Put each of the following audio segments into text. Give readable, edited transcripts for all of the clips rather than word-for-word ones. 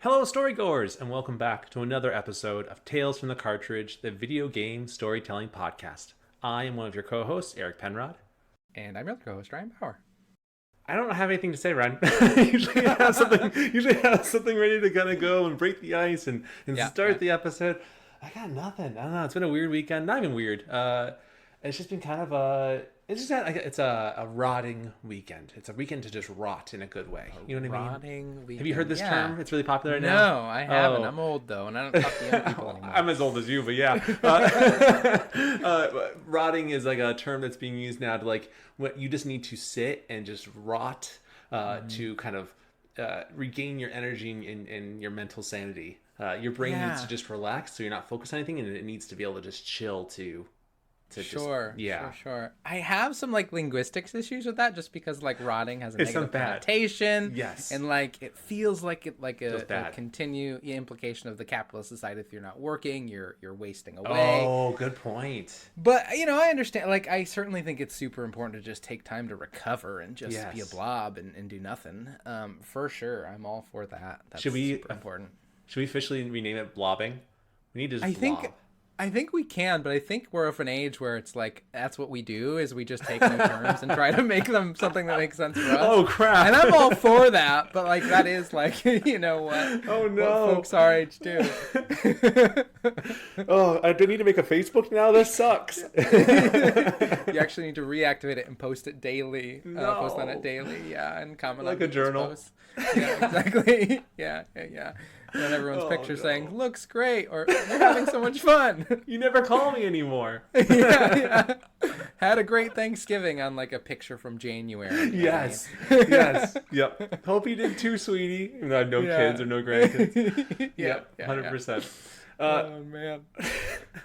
Hello, storygoers, and welcome back to another episode of Tales from the Cartridge, the video game storytelling podcast. I am one of your co-hosts, Eric Penrod. And I'm your co-host, Ryan Bauer. I don't have anything to say, Ryan. usually have something ready to kind of go and break the ice and start the episode. I got nothing. I don't know. It's been a weird weekend. Not even weird. It's just been kind of it's a rotting weekend. It's a weekend to just rot in a good way. You know what I mean? Rotting weekend. Have you heard this term? It's really popular right now. No, I haven't. I'm old though, and I don't talk to young people anymore. I'm as old as you, but yeah. Rotting is like a term that's being used now to like what you just need to sit and just rot to kind of regain your energy and your mental sanity. Your brain needs to just relax, so you're not focused on anything, and it needs to be able to just chill to Sure. I have some like linguistics issues with that, just because like rotting has a negative connotation. Yes, and like it feels like a continue implication of the capitalist society. If you're not working, you're wasting away. Oh, good point. But I understand. Like I certainly think it's super important to just take time to recover and just be a blob and do nothing. For sure, I'm all for that. That's super important. Should we officially rename it blobbing? We need to just blob. I think we can, but I think we're of an age where it's like that's what we do is we just take new terms and try to make them something that makes sense for us. Oh crap! And I'm all for that, but like that is like you know what? Oh no! What folks our age do. Oh, I do need to make a Facebook now. This sucks. You actually need to reactivate it and post it daily. No. Post on it daily, and comment like on a journal. Posts. Yeah, exactly. Yeah. And then everyone's picture saying, looks great, or we're having so much fun. You never call me anymore. yeah. Had a great Thanksgiving on like a picture from January. Yes. Yes. Yep. Hope you did too, sweetie. Even though I have no kids or no grandkids. Yep. 100%. Oh man.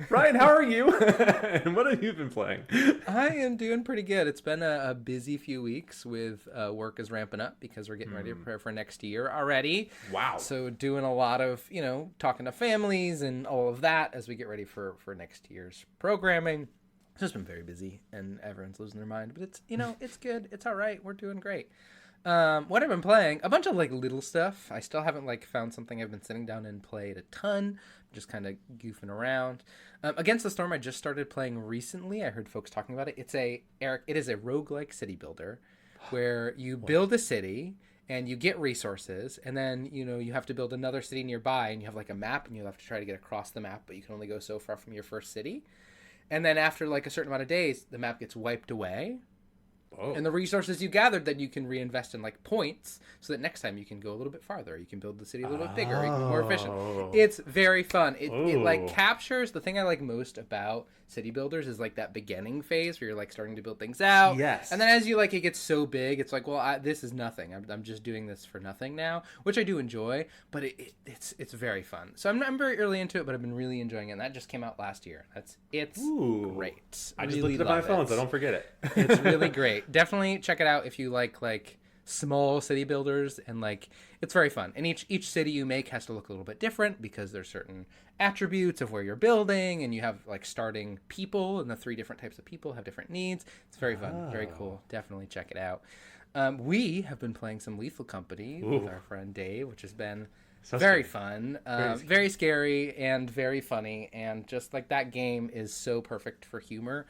Ryan, how are you? And what have you been playing? I am doing pretty good. It's been a busy few weeks with work is ramping up because we're getting ready to prepare for next year already. Wow. So doing a lot of, talking to families and all of that as we get ready for next year's programming. It's just been very busy and everyone's losing their mind, but it's, it's good. It's all right. We're doing great. What I've been playing, a bunch of like little stuff. I still haven't like found something I've been sitting down and played a ton. Just kind of goofing around. Against the Storm, I just started playing recently. I heard folks talking about it. It is a roguelike city builder where you build a city and you get resources, and then you have to build another city nearby, and you have like a map, and you'll have to try to get across the map, but you can only go so far from your first city. And then after like a certain amount of days, the map gets wiped away. Oh. And the resources you gathered, then you can reinvest in like points, so that next time you can go a little bit farther. You can build the city a little bit bigger. You can be more efficient. It's very fun. It like captures the thing I like most about city builders is like that beginning phase where you're like starting to build things out. Yes. And then as you like it gets so big, it's like, well, this is nothing. I'm just doing this for nothing now, which I do enjoy. But it's very fun. So I'm very early into it, but I've been really enjoying it. And that just came out last year. It's great. I just looked it up on my phone, so don't forget it. It's really great. Definitely check it out if you like small city builders, and like it's very fun. And each city you make has to look a little bit different because there's certain attributes of where you're building, and you have like starting people, and the 3 different types of people have different needs. It's very fun, very cool. Definitely check it out. We have been playing some Lethal Company with our friend Dave, which has been very fun, very scary and very funny, and just like that game is so perfect for humor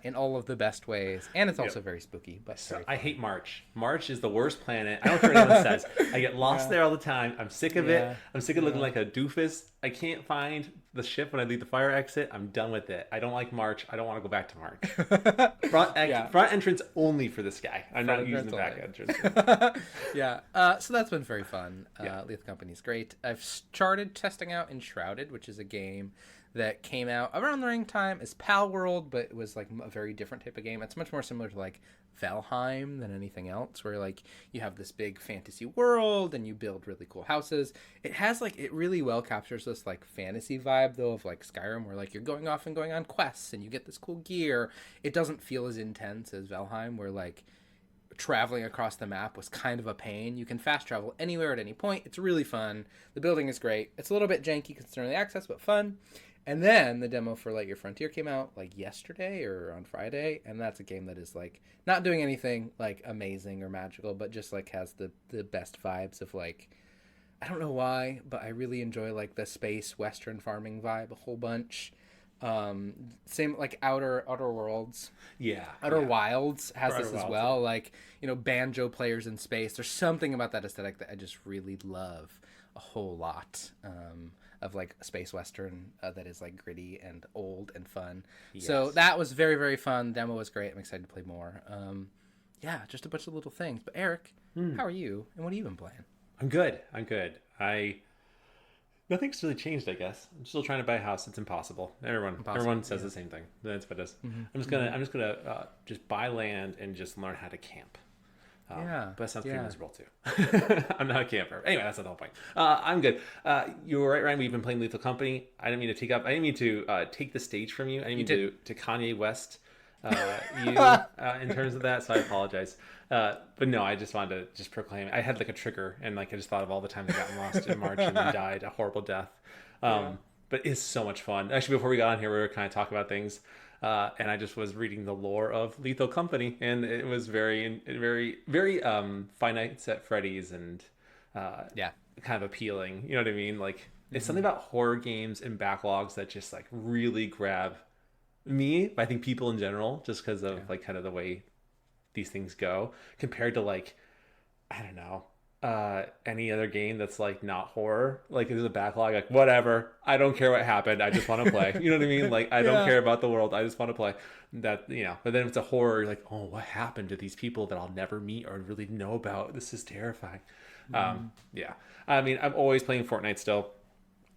in all of the best ways, and it's also very spooky. But I hate March. March is the worst planet. I don't care what anyone says. I get lost there all the time. I'm sick of it. I'm sick of looking like a doofus. I can't find the ship when I leave the fire exit. I'm done with it. I don't like March. I don't want to go back to March. Front entrance only for this guy. I'm not using the back entrance. So that's been very fun. Lethal Company's great. I've started testing out Enshrouded, which is a game that came out around the same time as Pal World, but it was like a very different type of game. It's much more similar to like Valheim than anything else, where like you have this big fantasy world and you build really cool houses. It has like, it really well captures this like fantasy vibe though of like Skyrim, where like you're going off and going on quests and you get this cool gear. It doesn't feel as intense as Valheim, where like traveling across the map was kind of a pain. You can fast travel anywhere at any point. It's really fun. The building is great. It's a little bit janky considering the access, but fun. And then the demo for Lightyear Frontier came out like yesterday or on Friday, and that's a game that is like not doing anything like amazing or magical, but just like has the best vibes of like I don't know why, but I really enjoy like the space Western farming vibe a whole bunch. Same like Outer Worlds. Outer Wilds has this as well. Like, banjo players in space. There's something about that aesthetic that I just really love a whole lot. Of like space Western that is like gritty and old and fun. Yes. So that was very, very fun. The demo was great. I'm excited to play more. Just a bunch of little things. But Eric, how are you? And what have you been playing? I'm good. Nothing's really changed, I guess. I'm still trying to buy a house. It's impossible. Everyone says the same thing. That's what it is. Mm-hmm. I'm just gonna just buy land and just learn how to camp. But that sounds pretty miserable too. I'm not a camper. Anyway, that's not the whole point. I'm good. You were right, Ryan. We've been playing Lethal Company. I didn't mean to take the stage from you. I didn't mean to Kanye West you in terms of that, so I apologize. But no, I just wanted to just proclaim. I had like a trigger, and like I just thought of all the times I got lost in March and then died a horrible death. But it's so much fun. Actually, before we got on here, we were kind of talking about things. And I just was reading the lore of Lethal Company, and it was very, very, very Five Nights at Freddy's and kind of appealing. You know what I mean? Like it's something about horror games and backlogs that just like really grab me. But I think people in general, just because of like kind of the way these things go, compared to like I don't know. Any other game that's like not horror, like there's a backlog, like whatever, I don't care what happened, I just want to play. You know what I mean? Like I don't care about the world, I just want to play. That but then if it's a horror, you're like, oh, what happened to these people that I'll never meet or really know about? This is terrifying. I mean, I'm always playing Fortnite still.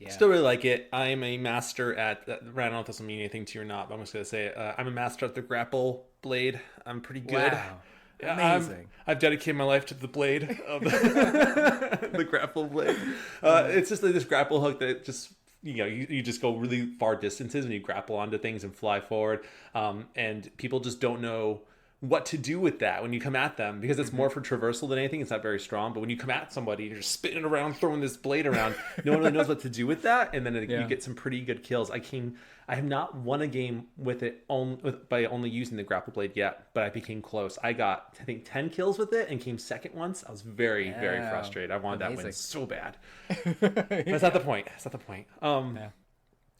Still really like it. I'm a master at I don't know if this will mean anything to you or not, but I'm just gonna say it. I'm a master at the grapple blade. I'm pretty good. Wow. Amazing. I've dedicated my life to the blade of the grapple blade. It's just like this grapple hook that just you just go really far distances when you grapple onto things and fly forward. And people just don't know what to do with that when you come at them, because it's more for traversal than anything. It's not very strong, but when you come at somebody, you're just spinning around, throwing this blade around. No one really knows what to do with that, and then you get some pretty good kills. I have not won a game with it by only using the grapple blade yet, but I became close. I got, I think, 10 kills with it and came second once. I was very, very frustrated. I wanted that win so bad. But that's not the point.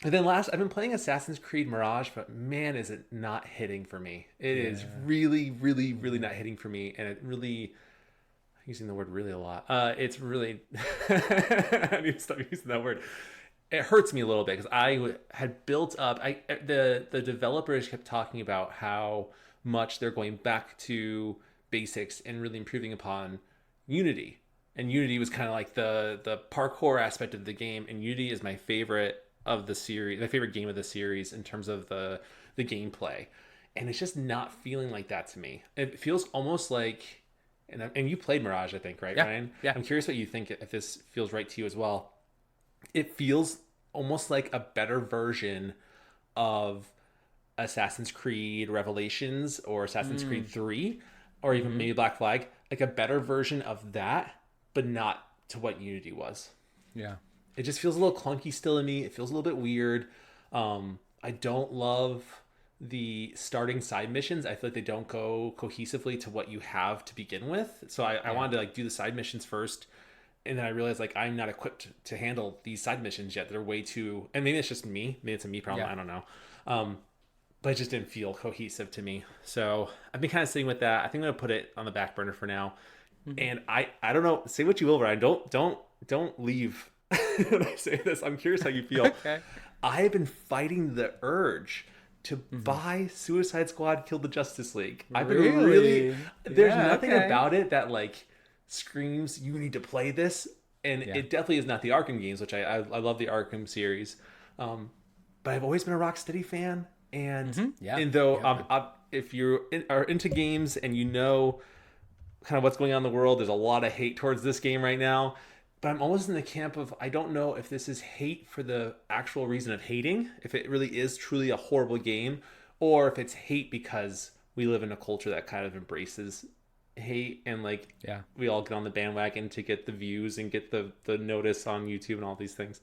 And then I've been playing Assassin's Creed Mirage, but man, is it not hitting for me. It is really, really, really not hitting for me. And it really, I'm using the word really a lot. It's really, I need to stop using that word. It hurts me a little bit because I had built up, the developers kept talking about how much they're going back to basics and really improving upon Unity. And Unity was kind of like the parkour aspect of the game. And Unity is my favorite of the series, my favorite game of the series in terms of the gameplay, and it's just not feeling like that to me. It feels almost like, and you played Mirage, I think, right, Ryan? Yeah. I'm curious what you think, if this feels right to you as well. It feels almost like a better version of Assassin's Creed Revelations or Assassin's Creed 3, or even maybe Black Flag, like a better version of that, but not to what Unity was. Yeah. It just feels a little clunky still to me. It feels a little bit weird. I don't love the starting side missions. I feel like they don't go cohesively to what you have to begin with. So I wanted to like do the side missions first, and then I realized like I'm not equipped to handle these side missions yet. They're way too, and maybe it's just me. Maybe it's a me problem. I don't know. But it just didn't feel cohesive to me. So I've been kind of sitting with that. I think I'm gonna put it on the back burner for now. And I don't know. Say what you will, Ryan. Don't leave. When I say this, I'm curious how you feel. Okay. I have been fighting the urge to buy Suicide Squad Kill the Justice League. I've been really there's nothing about it that like screams you need to play this, and it definitely is not the Arkham games, which I love the Arkham series. But I've always been a Rocksteady fan, and if you are into games and you know kind of what's going on in the world, there's a lot of hate towards this game right now. But I'm always in the camp of, I don't know if this is hate for the actual reason of hating, if it really is truly a horrible game, or if it's hate because we live in a culture that kind of embraces hate, and like we all get on the bandwagon to get the views and get the notice on YouTube and all these things.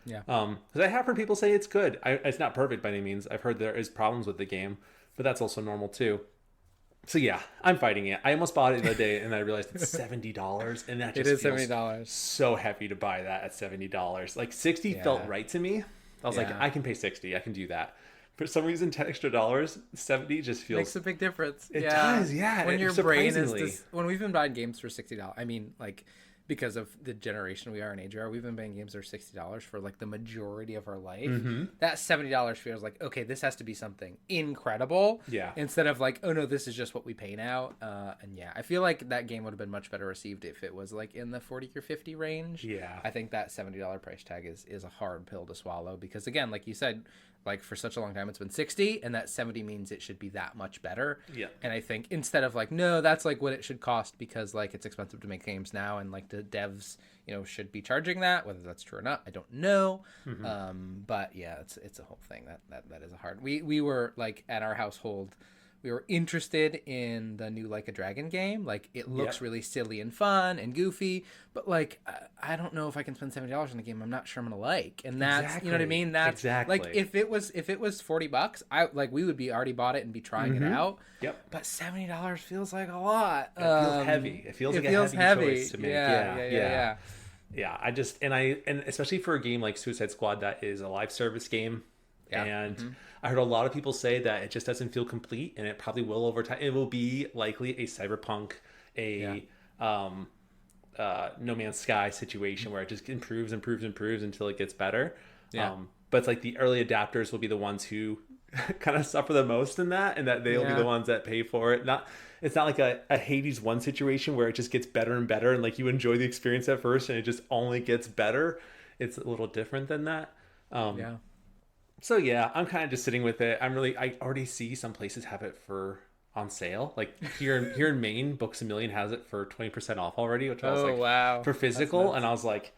Because I have heard people say it's good. It's not perfect by any means. I've heard there is problems with the game, but that's also normal too. So yeah, I'm fighting it. I almost bought it the other day, and I realized it's $70, and that just It is feels $70. so heavy to buy that at $70. Like 60 felt right to me. I was like, I can pay 60. I can do that. For some reason, $10 extra, 70 just feels makes a big difference. It does, yeah. When your brain is when we've been buying games for $60, I mean, like, because of the generation we are and age we are, we've been buying games that are $60 for like the majority of our life. That $70 feels like, okay, this has to be something incredible. Yeah. Instead of like, oh no, this is just what we pay now. And yeah, I feel like that game would have been much better received if it was like in the 40 or 50 range. Yeah. I think that $70 price tag is a hard pill to swallow because again, like you said, like for such a long time it's been 60 and that 70 means it should be that much better. Yeah. And I think instead of like, no, that's like what it should cost because like it's expensive to make games now and like the devs, should be charging that, whether that's true or not, I don't know. But yeah, it's a whole thing that is a hard. We were like at our household, we were interested in the new Like a Dragon game. Like it looks really silly and fun and goofy, but like I don't know if I can spend $70 on a game I'm not sure I'm gonna like. And that's you know what I mean? That's like if it was $40, I like we would be already bought it and be trying it out. Yep. But $70 feels like a lot. It feels heavy. It feels like a heavy choice to make. Yeah. Yeah, I just and especially for a game like Suicide Squad that is a live service game. Yeah. And I heard a lot of people say that it just doesn't feel complete, and it probably will over time. It will be likely a Cyberpunk, No Man's Sky situation where it just improves until it gets better. Yeah. But it's like the early adapters will be the ones who kind of suffer the most in that, and that they'll be the ones that pay for it. It's not like a Hades 1 situation where it just gets better and better, and like you enjoy the experience at first, and it just only gets better. It's a little different than that. So yeah, I'm kind of just sitting with it. I already see some places have it on sale. Like here in Maine, Books A Million has it for 20% off already, which I was like, wow, for physical. And I was like,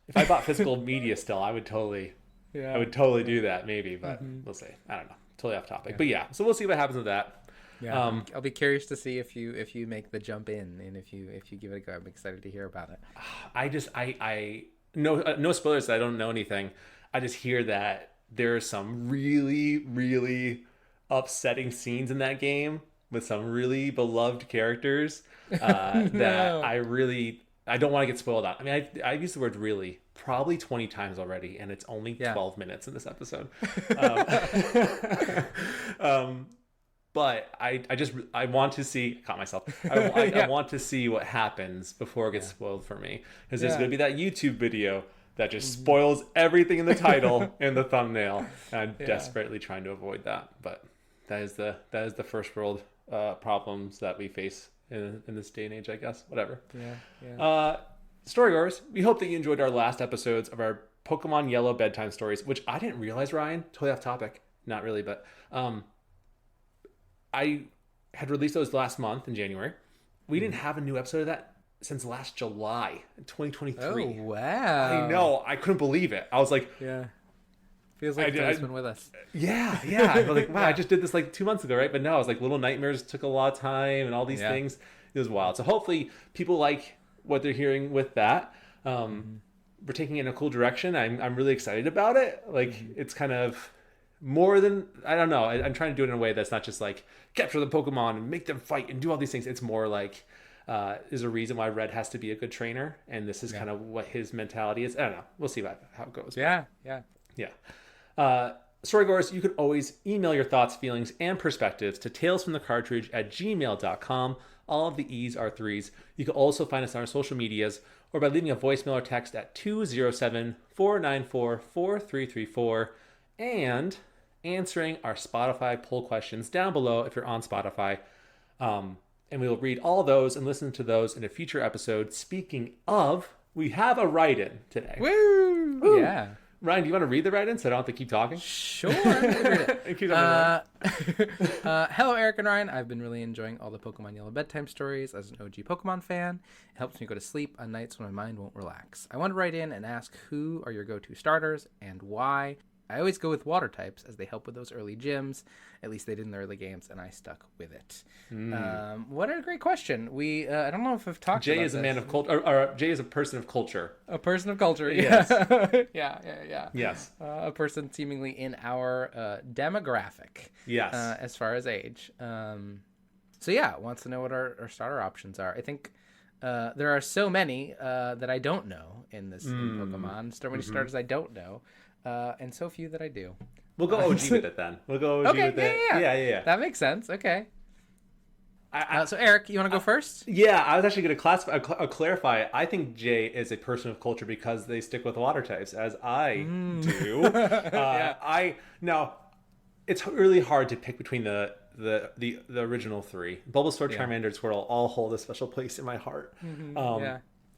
if I bought physical media still, I would totally do that maybe, but we'll see. I don't know. Totally off topic, but yeah. So we'll see what happens with that. Yeah, I'll be curious to see if you make the jump in and if you give it a go. I'm excited to hear about it. I no spoilers. I don't know anything. I just hear that there are some really, really upsetting scenes in that game with some really beloved characters that I don't want to get spoiled on. I mean, I've used the word really probably 20 times already, and it's only 12 minutes in this episode. But I want to see, caught myself. I want to see what happens before it gets spoiled for me. Because there's going to be that YouTube video that just spoils everything in the title and the thumbnail. And I'm desperately trying to avoid that. But that is the first world problems that we face in this day and age, I guess. Whatever. Storygoers, we hope that you enjoyed our last episodes of our Pokemon Yellow bedtime stories, which I didn't realize, Ryan, totally off topic. Not really, but I had released those last month in January. We didn't have a new episode of that since last July, 2023. Oh, wow. I know. I couldn't believe it. I was like... Yeah. Feels like it's been with us. Yeah. I was like, wow, I just did this like 2 months ago, right? But no, I was like, Little Nightmares took a lot of time and all these things. It was wild. So hopefully people like what they're hearing with that. We're taking it in a cool direction. I'm really excited about it. Like, it's kind of... more than, I don't know, I'm trying to do it in a way that's not just like capture the Pokemon and make them fight and do all these things. It's more like there's a reason why Red has to be a good trainer, and this is kind of what his mentality is. I don't know, we'll see how it goes. Storygoers, you can always email your thoughts, feelings, and perspectives to talesfromthecartridge@gmail.com. All of the E's are threes. You can also find us on our social medias or by leaving a voicemail or text at 207-494-4334 and answering our Spotify poll questions down below if you're on Spotify. And we will read all those and listen to those in a future episode. Speaking of, we have a write-in today. Woo! Yeah. Ryan, do you want to read the write-in so I don't have to keep talking? Sure. Hello, Eric and Ryan. I've been really enjoying all the Pokemon Yellow bedtime stories as an OG Pokemon fan. It helps me go to sleep on nights when my mind won't relax. I want to write in and ask who are your go-to starters and why. I always go with water types as they help with those early gyms. At least they did in the early games, and I stuck with it. What a great question. We I don't know if I've talked Jay about is a this. man of culture, or Jay is a person of culture. A person of culture, yes. yeah. Yes. A person seemingly in our demographic. Yes. As far as age. So yeah, wants to know what our starter options are. I think there are so many that I don't know in Pokemon. So many starters I don't know, and so few that I do. We'll go OG with it then. We'll go OG okay, with it. Yeah. That makes sense. Okay. So Eric, you want to go first? Yeah, I was actually going to clarify. I think Jay is a person of culture because they stick with water types, as I do. Now, it's really hard to pick between the original three. Bulbasaur, Charmander, and Squirtle all hold a special place in my heart.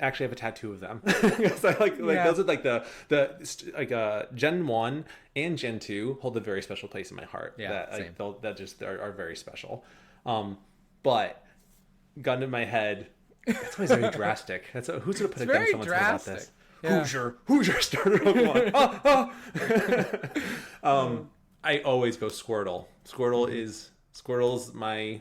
Actually, I have a tattoo of them because I like those are like the Gen 1 and Gen 2 hold a very special place in my heart. That just are very special. But gun in my head, that's always very drastic. Who's gonna put a gun in someone's head about this? Yeah. Hoosier starter Pokemon. I always go Squirtle. Squirtle's my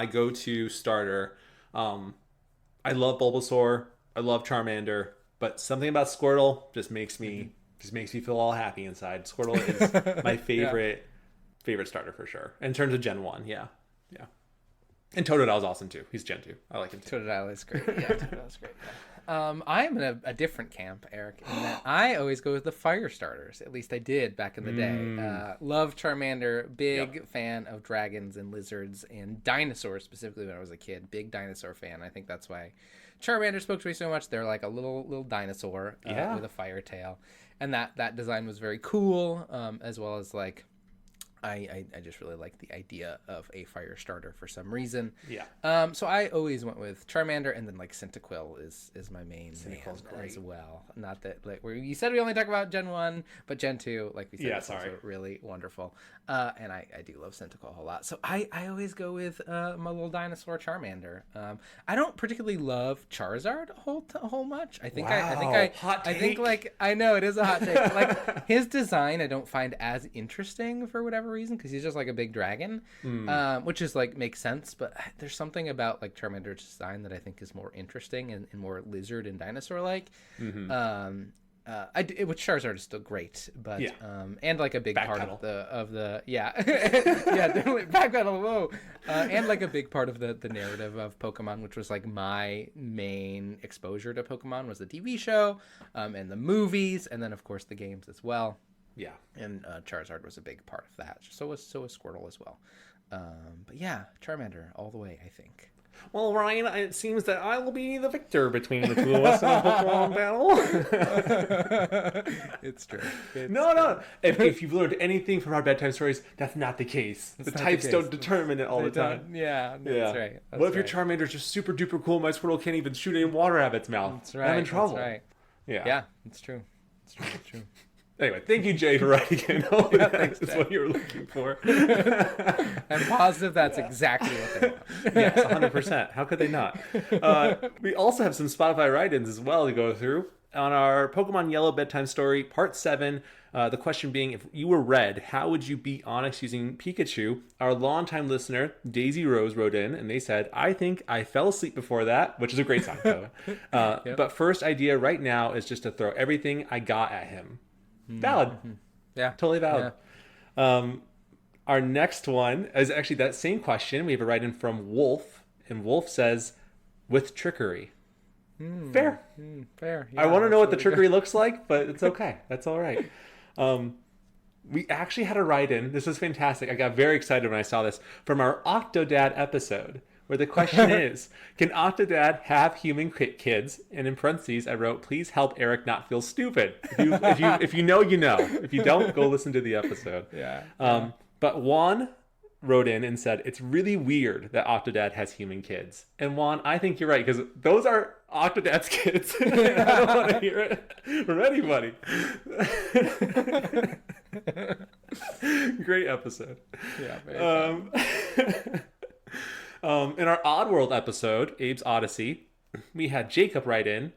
go-to starter. I love Bulbasaur. I love Charmander, but something about Squirtle just makes me feel all happy inside. Squirtle is my favorite starter for sure in terms of Gen 1. Yeah. And Totodile is awesome too. He's Gen 2. I like him too. Totodile is great. Yeah, Totodile is great. Yeah. I'm in a different camp, Eric, in that I always go with the fire starters. At least I did back in the day. Love Charmander. Big fan of dragons and lizards and dinosaurs, specifically when I was a kid. Big dinosaur fan. I think that's why Charmander spoke to me so much. They're like a little dinosaur with a fire tail. And that design was very cool, as well as like... I just really like the idea of a fire starter for some reason. Yeah. So I always went with Charmander, and then like Cyndaquil is my main as well. Not that like you said we only talk about Gen 1, but Gen 2, like we said, is also really wonderful. And I do love Cyndaquil a whole lot. So I always go with my little dinosaur Charmander. I don't particularly love Charizard a whole much. I think I know it is a hot take. Like his design I don't find as interesting for whatever reason, because he's just like a big dragon, which is like makes sense, but there's something about like Charmander's design that I think is more interesting and more lizard and dinosaur like. Which Charizard is still great, but and like a big part of the definitely backpedal. Whoa, and like a big part of the narrative of Pokemon, which was like my main exposure to Pokemon was the TV show, and the movies, and then of course the games as well. Yeah, and Charizard was a big part of that. So was Squirtle as well. But yeah, Charmander all the way, I think. Well, Ryan, it seems that I will be the victor between the two of us in a Pokemon battle. It's true. No. If you've learned anything from our bedtime stories, that's not the case. The types don't determine it all the time. Yeah, that's right. What if your Charmander's just super duper cool? My Squirtle can't even shoot any water out of its mouth. That's right. I'm in trouble. That's right. Yeah, it's true. It's true. Anyway, thank you, Jay, for writing in. Thanks, that's what you were looking for. I'm positive that's exactly what they want. Yes, 100%. How could they not? We also have some Spotify write-ins as well to go through. On our Pokemon Yellow Bedtime Story, Part 7, the question being, if you were red, how would you beat Onix using Pikachu? Our longtime listener, Daisy Rose, wrote in, and they said, I think I fell asleep before that, which is a great sign. But first idea right now is just to throw everything I got at him. Valid. Yeah, totally valid. Our next one is actually that same question. We have a write-in from Wolf, and Wolf says, with trickery. Fair. Fair. Yeah, I want to know what the trickery looks like, but it's okay. That's all right. We actually had a write-in. This was fantastic. I got very excited when I saw this from our Octodad episode, where the question is, can Octodad have human kids? And in parentheses, I wrote, please help Eric not feel stupid. If you know, you know. If you don't, go listen to the episode. But Juan wrote in and said, it's really weird that Octodad has human kids. And Juan, I think you're right, because those are Octodad's kids. I don't want to hear it from anybody. Great episode. Yeah, very in our Oddworld episode, Abe's Odyssey, we had Jacob write in,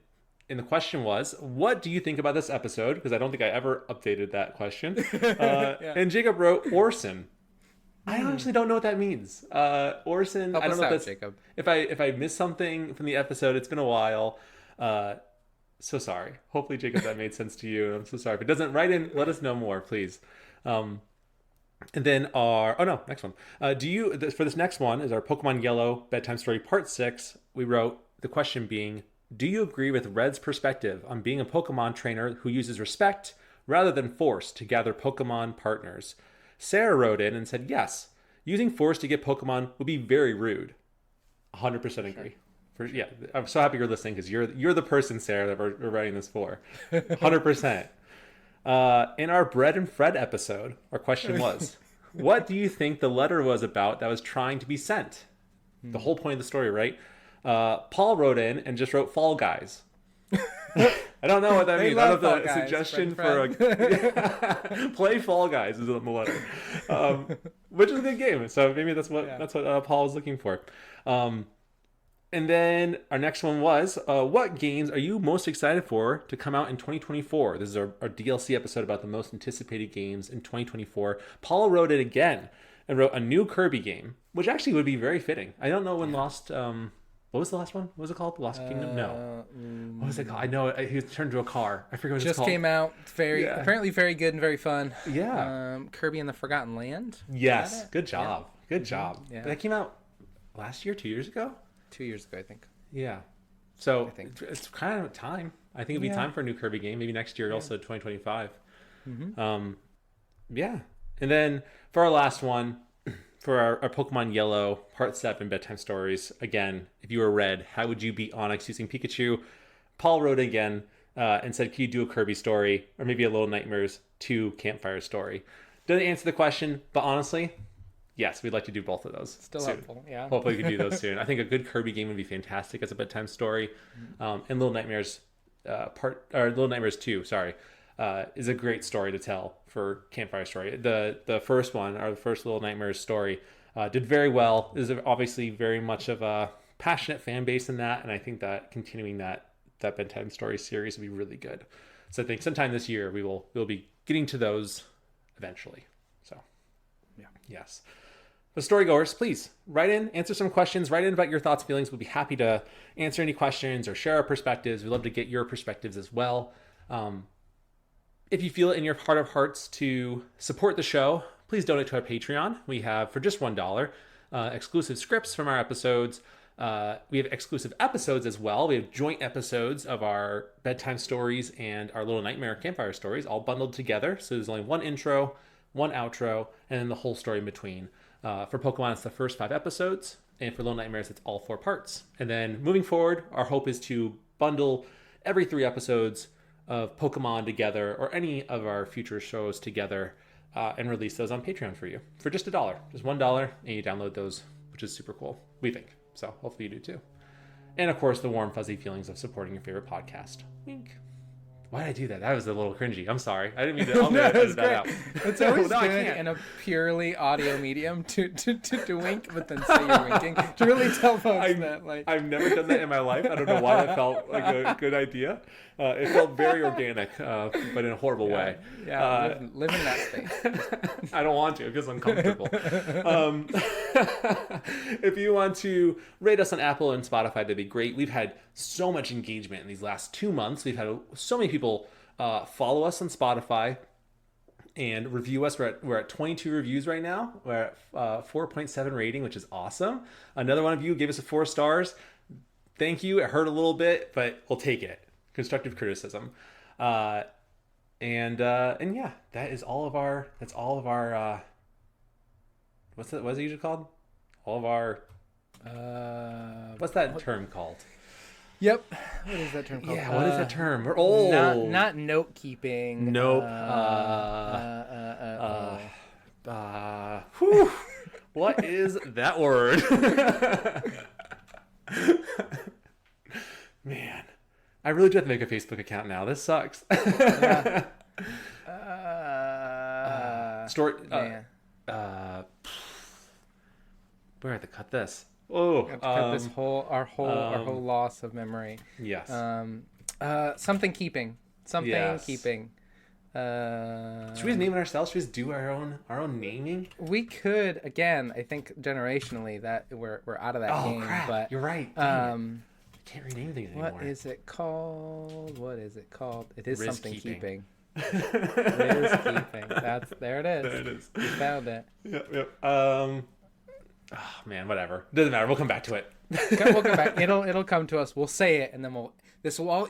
and the question was, what do you think about this episode? Because I don't think I ever updated that question. And Jacob wrote, Orson. I honestly don't know what that means. Orson, I don't know if that's... Jacob. If I missed something from the episode, it's been a while. So sorry. Hopefully, Jacob, that made sense to you. I'm so sorry. If it doesn't, write in, let us know more, please. And then next one. For this next one is our Pokemon Yellow Bedtime Story Part 6. We wrote the question being, do you agree with Red's perspective on being a Pokemon trainer who uses respect rather than force to gather Pokemon partners? Sarah wrote in and said, yes, using force to get Pokemon would be very rude. 100% agree. I'm so happy you're listening because you're the person, Sarah, that we're writing this for. 100%. In our Bread and Fred episode, our question was, what do you think the letter was about that was trying to be sent? The whole point of the story, right? Paul wrote in and just wrote Fall Guys. I don't know what that means. I don't know if the suggestion for play Fall Guys is on the letter, which is a good game. So maybe that's what Paul was looking for. And then our next one was, what games are you most excited for to come out in 2024? This is our DLC episode about the most anticipated games in 2024. Paul wrote it again and wrote a new Kirby game, which actually would be very fitting. I don't know when Lost... what was the last one? What was it called? Lost Kingdom? No. What was it called? I know he was turned into a car. I forget what it's called. Just came out. Apparently very good and very fun. Yeah. Kirby and the Forgotten Land. Yes. Good job. Yeah. Good job. Yeah. That came out last year, 2 years ago? 2 years ago, I think. Yeah. So it's kind of time. I think it'd be time for a new Kirby game. Maybe next year, also 2025. Mm-hmm. Yeah. And then for our last one, for our Pokemon Yellow Part 7 Bedtime Stories, again, if you were Red, how would you beat Onix using Pikachu? Paul wrote again and said, can you do a Kirby story or maybe a Little Nightmares 2 Campfire story? Doesn't answer the question, but honestly, yes, we'd like to do both of those. Still soon. helpful, yeah. Hopefully we can do those soon. I think a good Kirby game would be fantastic as a bedtime story. And Little Nightmares Little Nightmares 2, is a great story to tell for Campfire Story. The first one, or the first Little Nightmares story, did very well. There's obviously very much of a passionate fan base in that, and I think that continuing that bedtime story series would be really good. So I think sometime this year we'll be getting to those eventually. So yes. But storygoers, please write in, answer some questions, write in about your thoughts, feelings. We'll be happy to answer any questions or share our perspectives. We'd love to get your perspectives as well. If you feel it in your heart of hearts to support the show, please donate to our Patreon. We have, for just $1, exclusive scripts from our episodes. We have exclusive episodes as well. We have joint episodes of our bedtime stories and our Little Nightmare Campfire stories all bundled together. So there's only one intro, one outro, and then the whole story in between. For Pokemon, it's the first 5 episodes. And for Little Nightmares, it's all 4 parts. And then moving forward, our hope is to bundle every 3 episodes of Pokemon together, or any of our future shows together, and release those on Patreon for you for just $1. Just $1, and you download those, which is super cool, we think. So hopefully you do too. And of course, the warm, fuzzy feelings of supporting your favorite podcast. Wink. Why did I do that? That was a little cringy. I'm sorry. I didn't mean to. I'll edit that out. It's always good in a purely audio medium to wink, but then say you're winking to really tell folks that. Like, I've never done that in my life. I don't know why that felt like a good idea. It felt very organic, but in a horrible way. Yeah, live in that space. I don't want to. It feels uncomfortable. If you want to rate us on Apple and Spotify, that'd be great. We've had so much engagement in these last 2 months. We've had so many people follow us on Spotify and review us. We're at 22 reviews right now. We're at 4.7 rating, which is awesome. Another one of you gave us 4 stars. Thank you. It hurt a little bit, but we'll take it. Constructive criticism. And yeah, that's all of our what's it usually called? All of our what's that term called? Yep. What is that term called? Yeah, what is that term? We're old. Not note keeping. Nope. Whew. What is that word? Man, I really do have to make a Facebook account now. This sucks. Story. We're going to cut this. Oh, we have to cut this our whole loss of memory. Yes. Something keeping. Keeping. Should we just name it ourselves? Should we just do our own naming? We could. Again, I think generationally that we're out of that game. Crap. But you're right. I can't rename things anymore. What is it called? It is something keeping. Liz keeping. There it is. There it is. You found it. Yep. Oh man, whatever. Doesn't matter. We'll come back to it. We'll come back. It'll come to us. We'll say it, and then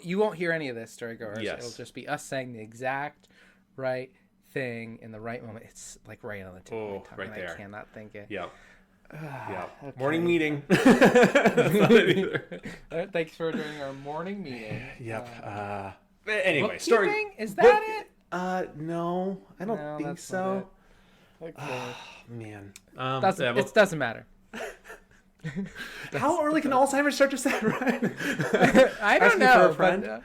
you won't hear any of this, storygoers. Yes. It'll just be us saying the exact right thing in the right moment. It's like right on the tip of my tongue, right there. I cannot think it. Yep. Okay. Morning meeting. That's not it either. Thanks for doing our morning meeting. Yep. Anyway, story. Is that it? No, I don't think so. Okay. Man. It doesn't matter. How early can Alzheimer's start to set, right? I don't know. For a friend?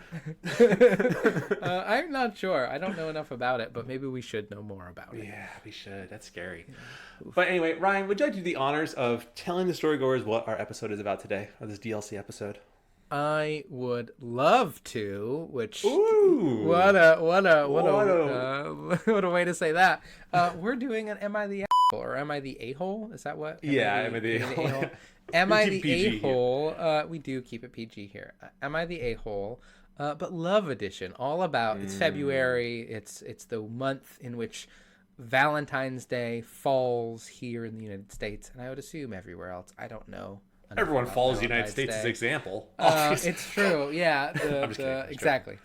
I'm not sure. I don't know enough about it, but maybe we should know more about it. Yeah, we should. That's scary. Yeah. But anyway, Ryan, would you like to do the honors of telling the storygoers what our episode is about today, or this DLC episode? I would love to. Which what a way to say that. We're doing an Am I the A-hole or Am I the A-hole? Is that what? Am I the A-hole? Am I the A-hole? We do keep it PG here. Am I the A-hole? But Love Edition, all about. It's February. It's the month in which Valentine's Day falls here in the United States, and I would assume everywhere else. I don't know. Everyone follows the United States as example. It's true. Yeah. Exactly.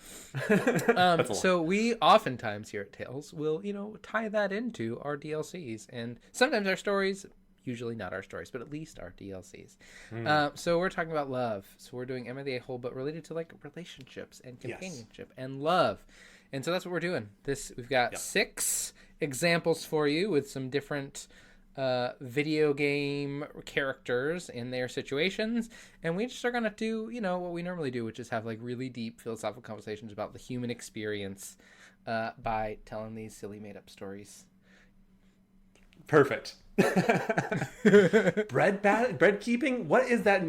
So we oftentimes here at Tales will, tie that into our DLCs, and sometimes our stories, usually not our stories, but at least our DLCs. So we're talking about love. So we're doing Am I the A-hole, but related to like relationships and companionship and love. And so that's what we're doing. We've got 6 examples for you with some different video game characters in their situations, and we just are gonna do what we normally do, which is have like really deep philosophical conversations about the human experience by telling these silly made-up stories. Perfect. bread keeping, what is that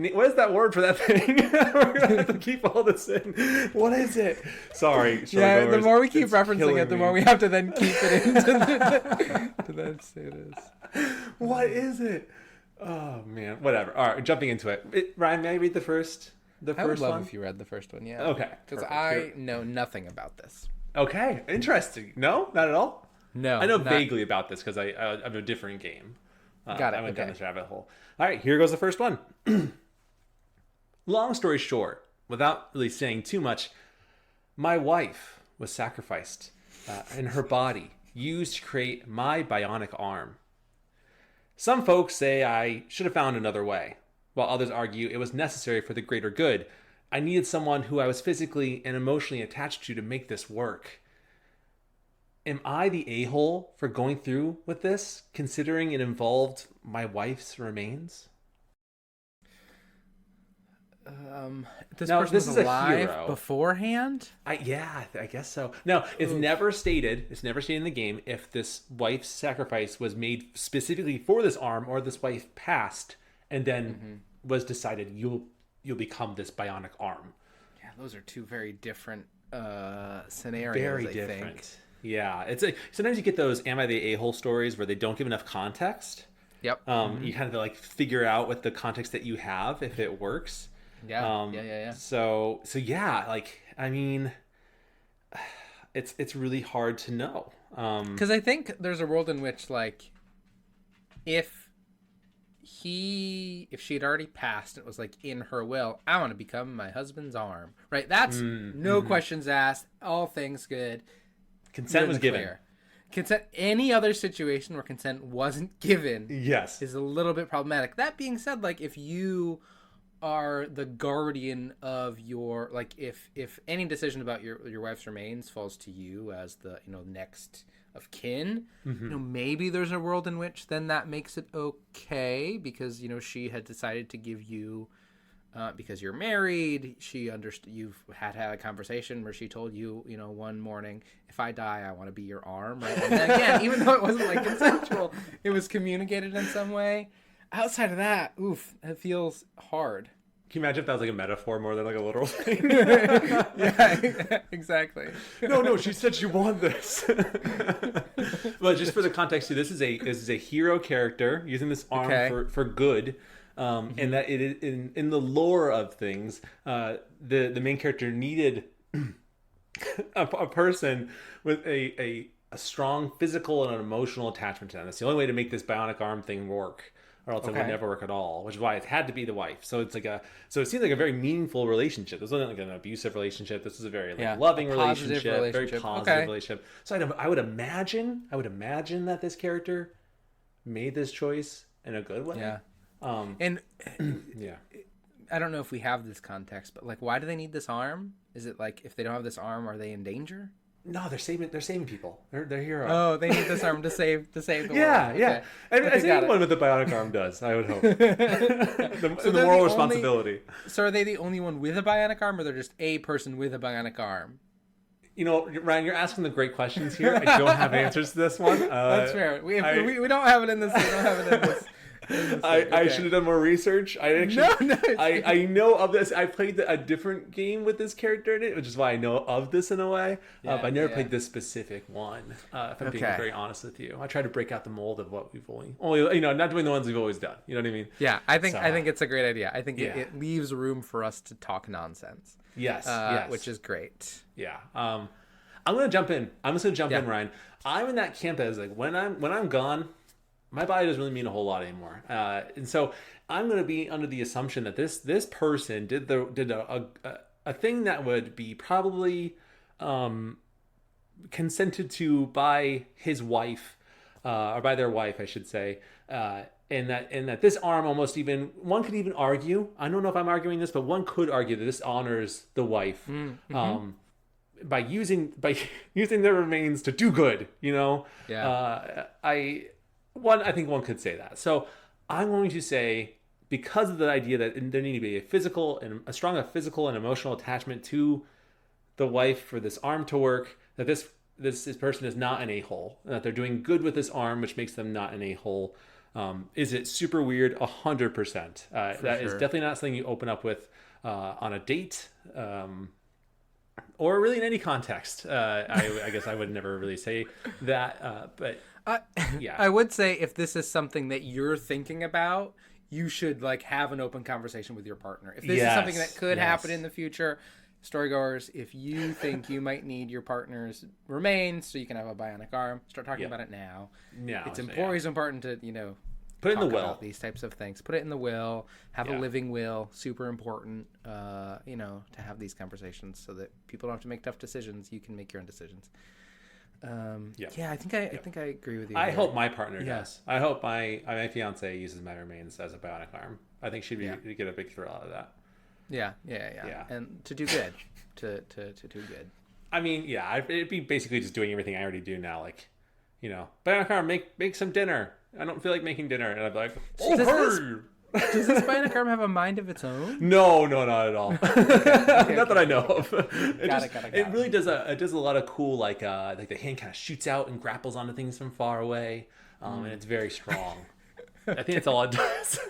word for that thing? We're gonna have to keep all this in. What is it? Sorry. Yeah, the more we keep referencing it, the more we have to then keep it in to then say this. What is it? Oh man, whatever. All right, jumping into it. Ryan, may I read the first I would love one? if you read the first one. Yeah. Okay. Because I know nothing about this. Okay, interesting. No, not at all. No, I know vaguely about this because I have a different game. Got it. I went down this rabbit hole. All right, here goes the first one. Long story short, without really saying too much, my wife was sacrificed and her body used to create my bionic arm. Some folks say I should have found another way, while others argue it was necessary for the greater good. I needed someone who I was physically and emotionally attached to make this work. Am I the a-hole for going through with this, considering it involved my wife's remains? This person was alive beforehand? I guess so. No, it's never stated. It's never stated in the game if this wife's sacrifice was made specifically for this arm, or this wife passed and then was decided you'll become this bionic arm. Yeah, those are two very different scenarios. Very different. I think. Yeah, it's sometimes you get those "Am I the a-hole" stories where they don't give enough context. Yep. You kind of like figure out with the context that you have if it works. Yeah. So yeah, like I mean, it's really hard to know. Because I think there's a world in which like, if she had already passed, it was like in her will, I want to become my husband's arm. Right. That's no questions asked. All things good. Consent was given. Consent. Any other situation where consent wasn't given, is a little bit problematic. That being said, like if you are the guardian of your, like if any decision about your wife's remains falls to you as the next of kin, maybe there's a world in which then that makes it okay because she had decided to give you because you're married. She understood. You've had a conversation where she told you, one morning, if I die, I want to be your arm. Right? And then again, even though it wasn't like consensual, it was communicated in some way. Outside of that, it feels hard. Can you imagine if that was like a metaphor more than like a literal thing? Yeah, exactly. No, she said she wanted this. But just for the context, this is a hero character using this arm for good. And that it in the lore of things, the main character needed a person with a strong physical and an emotional attachment to them. That's the only way to make this bionic arm thing work, or else it would never work at all. Which is why it had to be the wife. So it's so it seems like a very meaningful relationship. This wasn't like an abusive relationship. This is a very loving relationship, very positive relationship. So I would imagine that this character made this choice in a good way. Yeah. And yeah. I don't know if we have this context, but like, why do they need this arm? Is it like if they don't have this arm, are they in danger? No, they're saving people. They're heroes. Oh, they need this arm to save the world. Yeah, yeah. And as anyone with a bionic arm does, I would hope. the moral responsibility. So are they the only one with a bionic arm, or they're just a person with a bionic arm? You know, Ryan, you're asking the great questions here. I don't have answers to this one. That's fair. We don't have it in this. We don't have it in this. I should have done more research. I know of this. I played a different game with this character in it, which is why I know of this in a way. But I never played this specific one. If I'm being very honest with you, I try to break out the mold of what we've only not doing the ones we've always done. You know what I mean? Yeah, I think it's a great idea. I think it leaves room for us to talk nonsense. Yes, which is great. Yeah. I'm gonna jump in. I'm just gonna jump in, Ryan. I'm in that camp as like when I'm gone, my body doesn't really mean a whole lot anymore, and so I'm going to be under the assumption that this person did a thing that would be probably consented to by his wife, or by their wife, I should say, and that this arm almost even one could even argue. I don't know if I'm arguing this, but one could argue that this honors the wife. Mm-hmm. By using their remains to do good, you know. Yeah. I think one could say that. So I'm going to say, because of the idea that there need to be a strong physical and emotional attachment to the wife for this arm to work, that this person is not an a-hole, and that they're doing good with this arm, which makes them not an a-hole. Is it super weird? 100%. That is definitely not something you open up with on a date. Or really in any context. I guess I would never really say that, but yeah. I would say if this is something that you're thinking about, you should like have an open conversation with your partner. If this is something that could happen in the future, storygoers, if you think you might need your partner's remains so you can have a bionic arm, start talking about it now. It's always important to, put it in the will. These types of things. Put it in the will. Have a living will. Super important, to have these conversations so that people don't have to make tough decisions. You can make your own decisions. I think I agree with you. I hope my partner does. I hope my fiance uses my remains as a bionic arm. I think she'd get a big thrill out of that. Yeah. And to do good, to do good. I mean, it'd be basically just doing everything I already do now. Like, bionic arm, make some dinner. I don't feel like making dinner, and I'm like, does this bionic arm have a mind of its own? No, not at all. Not that I know of. It really does a lot of cool, like the hand kind of shoots out and grapples onto things from far away, and it's very strong. I think that's all it does.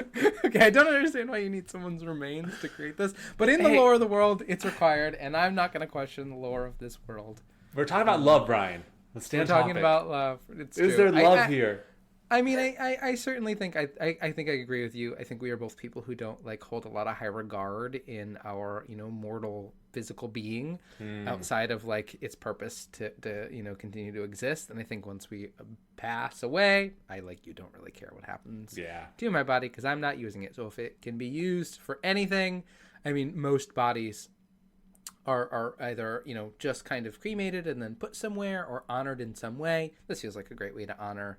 Okay, I don't understand why you need someone's remains to create this, but in the lore of the world, it's required, and I'm not going to question the lore of this world. We're talking about love, Brian. Let's stay on topic. We're talking about love. Is there love here? I mean, I certainly think I think I agree with you. I think we are both people who don't like hold a lot of high regard in our mortal physical being outside of like its purpose to continue to exist. And I think once we pass away, you don't really care what happens to my body because I'm not using it. So if it can be used for anything, I mean, most bodies are either just kind of cremated and then put somewhere or honored in some way. This feels like a great way to honor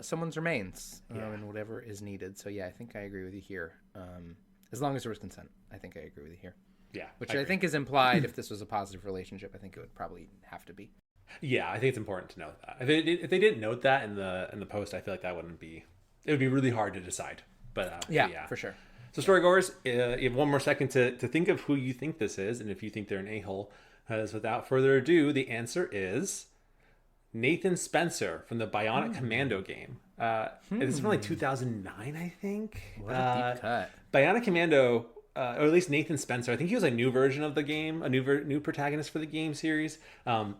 someone's remains and whatever is needed. So I think I agree with you here. As long as there was consent, I think I agree with you here. Yeah, which I think is implied. If this was a positive relationship, I think it would probably have to be. Yeah, I think it's important to note that. If they didn't note that in the post, I feel like that wouldn't be. It would be really hard to decide. But yeah, for sure. So storygoers, you have one more second to think of who you think this is, and if you think they're an a-hole. As without further ado, the answer is Nathan Spencer from the Bionic Commando game. This is from like 2009, I think. What a deep cut. Bionic Commando, or at least Nathan Spencer, I think he was a new version of the game, a new protagonist for the game series.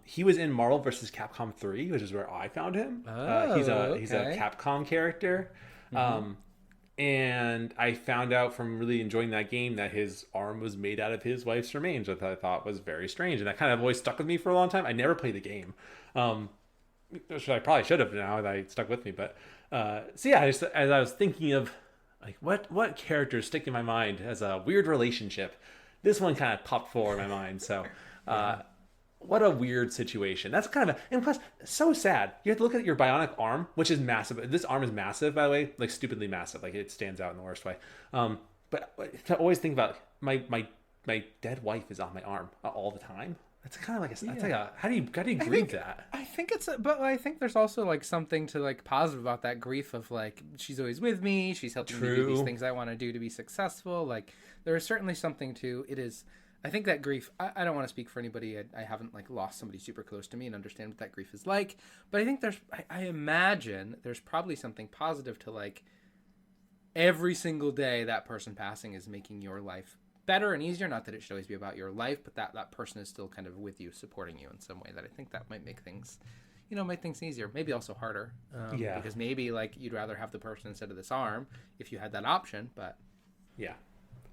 He was in Marvel vs. Capcom 3, which is where I found him. He's a Capcom character. And I found out from really enjoying that game that his arm was made out of his wife's remains, which I thought was very strange. And that kind of always stuck with me for a long time. I never played the game. Which I probably should have now that it stuck with me. But so yeah, as I was thinking of like what characters stick in my mind as a weird relationship, this one kind of popped forward in my mind. So what a weird situation. That's kind of and plus so sad. You have to look at your bionic arm, which is massive. This arm is massive, by the way, like stupidly massive. Like it stands out in the worst way. But to always think about my dead wife is on my arm all the time. That's kind of like that's like a how do you grieve that? I think but I think there's also like something to like positive about that grief of like she's always with me, she's helping me do these things I want to do to be successful. Like there is certainly something to it is. I think that grief, I don't want to speak for anybody. I haven't like lost somebody super close to me and understand what that grief is like. But I think I imagine there's probably something positive to like every single day that person passing is making your life better and easier. Not that it should always be about your life, but that person is still kind of with you, supporting you in some way that I think that might make things, make things easier. Maybe also harder. Because maybe like you'd rather have the person instead of this arm if you had that option. But yeah,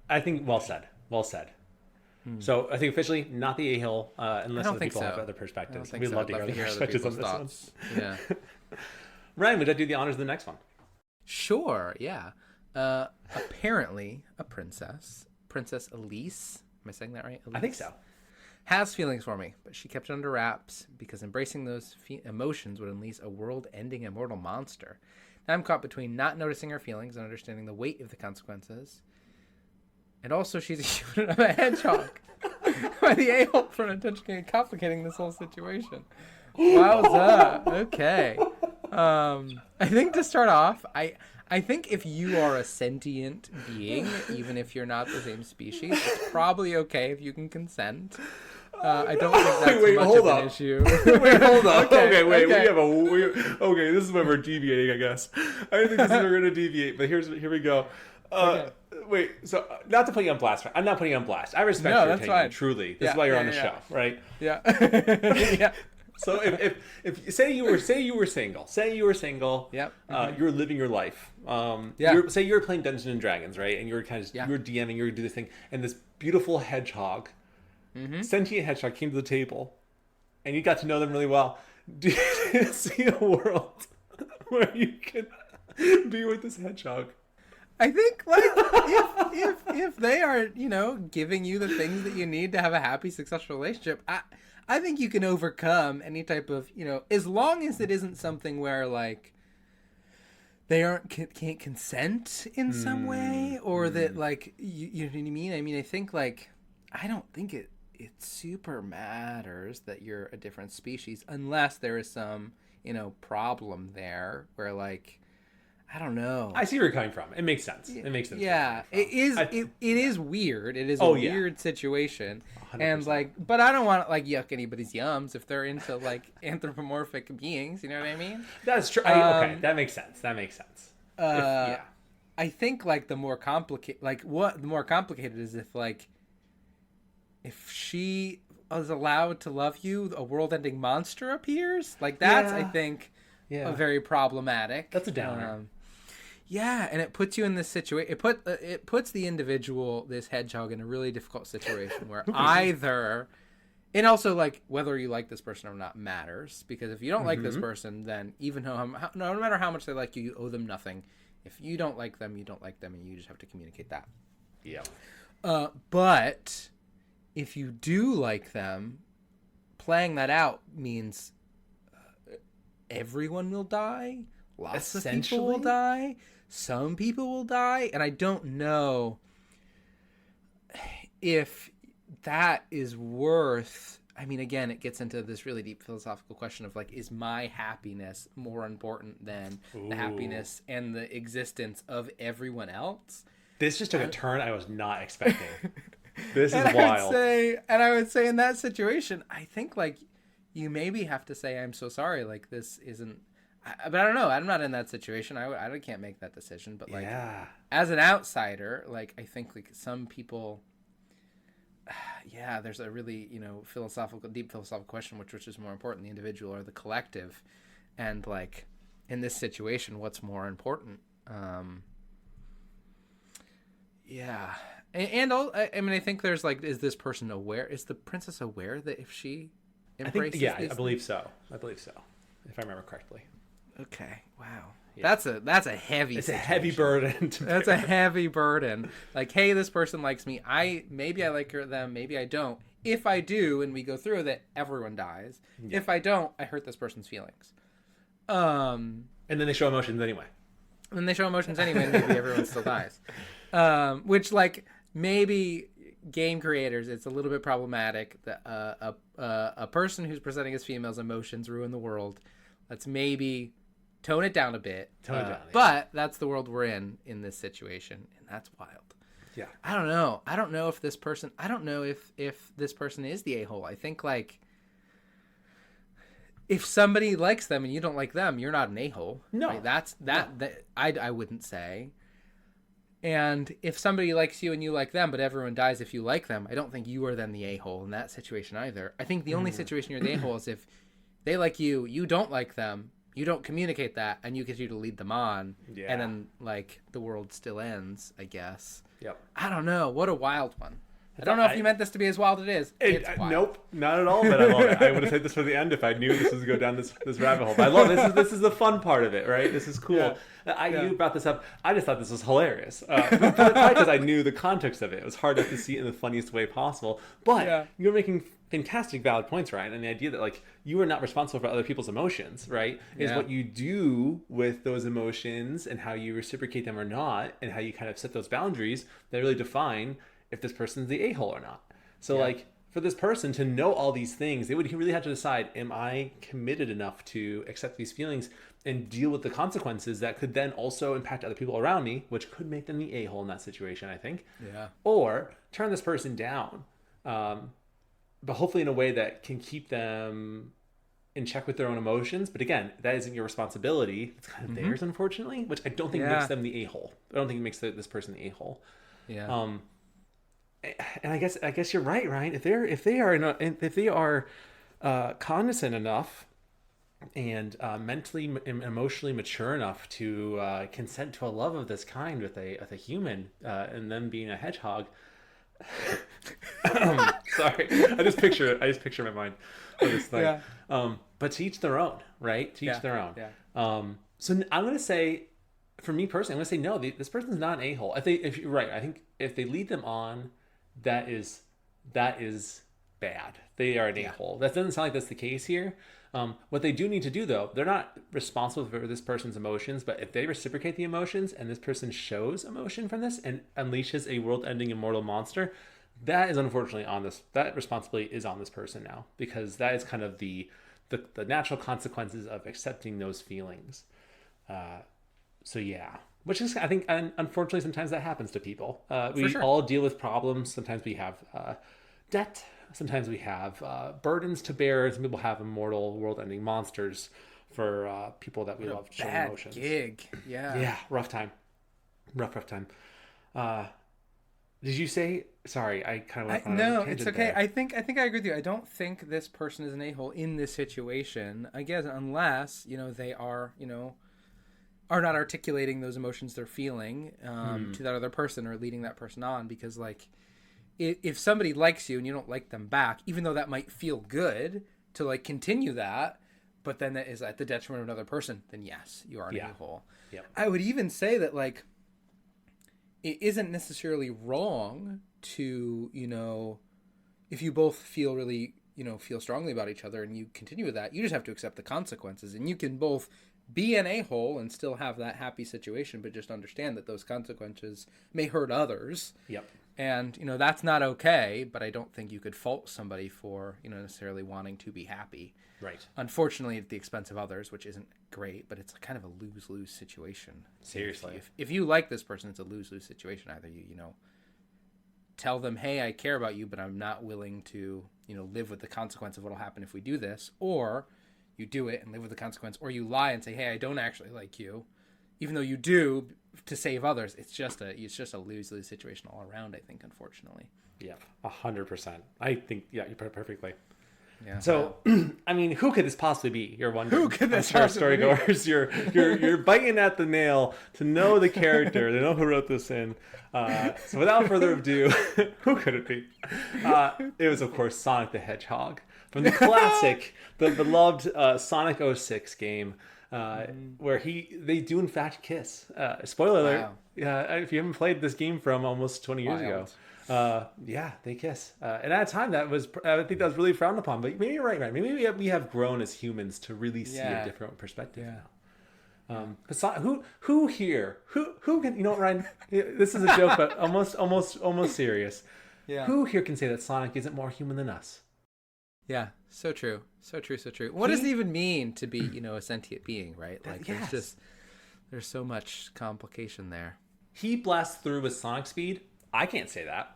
I think well said. Well said. So I think officially not the a-hole, unless other people have other perspectives. We'd love to hear other perspectives on this thoughts. One. Yeah. Ryan, would I do the honors of the next one? Sure, yeah. Apparently a Princess Elise, am I saying that right? Elise? I think so. Has feelings for me, but she kept it under wraps because embracing those emotions would unleash a world-ending immortal monster. Now I'm caught between not noticing her feelings and understanding the weight of the consequences. And also, she's a unit of a hedgehog. By the a-hole for unintentionally complicating this whole situation. Wowza. Okay. I think to start off, I think if you are a sentient being, even if you're not the same species, it's probably okay if you can consent. I don't think that's much of an issue. Wait, hold on. Okay, wait. Okay. Okay, this is where we're deviating, I guess. I don't think this is where we're going to deviate, but here we go. Okay. Wait, so not to put you on blast. I'm not putting you on blast. I respect your opinion, fine. Truly. This is why you're on the show, right? Yeah. Yeah. So if say you were single, yep. You were living your life. Say you were playing Dungeons and Dragons, right? And you were kind of you were DMing, you were doing this thing, and this beautiful hedgehog, sentient hedgehog, came to the table, and you got to know them really well. Do you see a world where you can be with this hedgehog? I think like if they are, giving you the things that you need to have a happy, successful relationship, I think you can overcome any type of, as long as it isn't something where like they can't consent in some way, or that like you know what I mean? I mean, I think like I don't think it super matters that you're a different species unless there is some, problem there where like I don't know. I see where you're coming from. It makes sense. Yeah, it is weird. It is a weird situation, 100%. And like, but I don't want to like yuck anybody's yums if they're into like anthropomorphic beings. You know what I mean? That's true. Okay, that makes sense. I think like the more complicated is if she is allowed to love you, a world-ending monster appears. Like that's I think very problematic. That's a downer. And it puts you in this situation. It puts the individual, this hedgehog, in a really difficult situation where either, and also like whether you like this person or not matters, because if you don't like this person, then even though no matter how much they like you, you owe them nothing. If you don't like them, you don't like them, and you just have to communicate that. Yeah. But if you do like them, playing that out means everyone will die. Lots of people will die. Some people will die. And I don't know if that is worth... I mean, again, it gets into this really deep philosophical question of, like, is my happiness more important than the happiness and the existence of everyone else? This just took a turn I was not expecting. This is wild. I would say in that situation, I think, like, you maybe have to say, I'm so sorry, like, this isn't... But I don't know. I'm not in that situation. I can't make that decision. But, like, as an outsider, like, I think, like, some people... there's a really, deep philosophical question, which is more important, the individual or the collective? And, like, in this situation, what's more important? Yeah. And I mean, I think there's like, is this person aware? Is the princess aware that if she embraces I believe so. If I remember correctly. Okay. Wow. Yeah. That's a heavy. It's situation. A heavy burden. That's a heavy burden. Like, hey, this person likes me. Maybe I like them. Maybe I don't. If I do, and we go through that, everyone dies. Yeah. If I don't, I hurt this person's feelings. And then they show emotions anyway. And maybe everyone still dies. Which, like, maybe game creators, it's a little bit problematic that a person who's presenting as female's emotions ruin the world. Let's maybe tone it down a bit. But that's the world we're in this situation, and that's wild. Yeah. I don't know if this person is the a-hole. I think, like, if somebody likes them and you don't like them, you're not an a-hole. No. Right? That I wouldn't say. And if somebody likes you and you like them, but everyone dies if you like them, I don't think you are then the a-hole in that situation either. I think the only situation you're the a-hole is if they like you, you don't like them, you don't communicate that, and you continue to lead them on. Yeah. And then, like, the world still ends, I guess. Yep. I don't know. What a wild one. I don't know if you meant this to be as wild as it is. It's wild. Nope, not at all. But I love it. I would have said this for the end if I knew this was going to go down this rabbit hole. But I love this. This is the fun part of it, right? This is cool. Yeah. You brought this up. I just thought this was hilarious. Probably because I knew the context of it. It was hard to see it in the funniest way possible. But you're making fantastic valid points, Ryan. And the idea that, like, you are not responsible for other people's emotions, right? Is what you do with those emotions and how you reciprocate them or not, and how you kind of set those boundaries that really define if this person's the a-hole or not. So like, for this person to know all these things, they would really have to decide, am I committed enough to accept these feelings and deal with the consequences that could then also impact other people around me, which could make them the a-hole in that situation, I think. Yeah. Or turn this person down, but hopefully in a way that can keep them in check with their own emotions. But again, that isn't your responsibility. It's kind of theirs, unfortunately, which I don't think makes them the a-hole. I don't think it makes this person the a-hole. Yeah. And I guess you're right, Ryan. If they are cognizant enough and mentally and emotionally mature enough to consent to a love of this kind with a human, and them being a hedgehog. Sorry, I just picture in my mind of this thing. Yeah. But to each their own, right? To each their own. Yeah. So I'm gonna say, for me personally, I'm gonna say no. This person's not an a-hole. If you're right, I think if they lead them on, that is bad. They are an a-hole. That doesn't sound like that's the case here. What they do need to do, though, they're not responsible for this person's emotions, but if they reciprocate the emotions and this person shows emotion from this and unleashes a world-ending immortal monster, that is unfortunately on this. That responsibility is on this person now, because that is kind of the natural consequences of accepting those feelings. So yeah. Which is, I think, unfortunately, sometimes that happens to people. We all deal with problems. Sometimes we have debt. Sometimes we have burdens to bear. Some people have immortal, world-ending monsters for people that we love showing emotions. Bad gig. Yeah. Yeah, rough time. Rough time. Did you say? Sorry, I kind of went on no, a tangent it's okay. there. I think I agree with you. I don't think this person is an a-hole in this situation. I guess unless they are are not articulating those emotions they're feeling to that other person or leading that person on. Because, like, if somebody likes you and you don't like them back, even though that might feel good to, like, continue that, but then that is at the detriment of another person, then yes, you are an a-hole. Yep. I would even say that, like, it isn't necessarily wrong to, if you both feel really, feel strongly about each other and you continue with that, you just have to accept the consequences, and you can both be an a-hole and still have that happy situation, but just understand that those consequences may hurt others. Yep. And, that's not okay, but I don't think you could fault somebody for, necessarily wanting to be happy. Right. Unfortunately, at the expense of others, which isn't great, but it's kind of a lose-lose situation. Seriously. If you like this person, it's a lose-lose situation. Either you tell them, hey, I care about you, but I'm not willing to, live with the consequence of what will happen if we do this, or you do it and live with the consequence, or you lie and say, hey, I don't actually like you, even though you do, to save others. It's just a lose-lose situation all around, I think, unfortunately. Yeah, 100%. I think, you put it perfectly. Yeah. So, I mean, who could this possibly be? You're wondering. Who could this I'm sure possibly be? storygoers, you're biting at the nail to know the character, to know who wrote this in. So, without further ado, who could it be? It was, of course, Sonic the Hedgehog from the classic, the beloved Sonic '06 game, where they do in fact kiss. Spoiler alert! If you haven't played this game from almost 20 years ago. Yeah, they kiss. And at a time I think that was really frowned upon, but maybe you're right. Maybe we have grown as humans to really see a different perspective now. But who here, who can, you know what, Ryan, this is a joke, but almost serious. Yeah. Who here can say that Sonic isn't more human than us? Yeah. So true. What does it even mean to be, a sentient being, right? Like there's so much complication there. He blasts through with Sonic speed. I can't say that.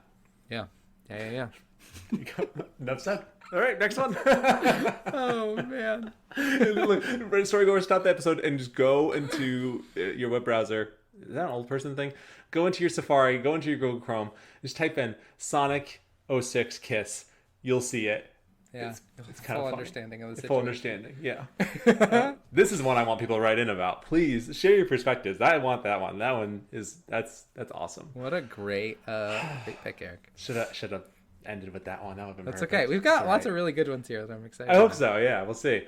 Yeah. Enough said. All right, next one. Oh, man. Look, storygoers, stop the episode and just go into your web browser. Is that an old person thing? Go into your Safari, go into your Google Chrome, just type in Sonic '06 Kiss. You'll see it. Yeah, it's kind of understanding of the situation. Full understanding, yeah. This is one I want people to write in about. Please share your perspectives. I want that one. That one that's awesome. What a great pick, Eric. Should have ended with that one. That would have been That's perfect. Okay. We've got lots of really good ones here that I'm excited I hope so. Yeah, we'll see.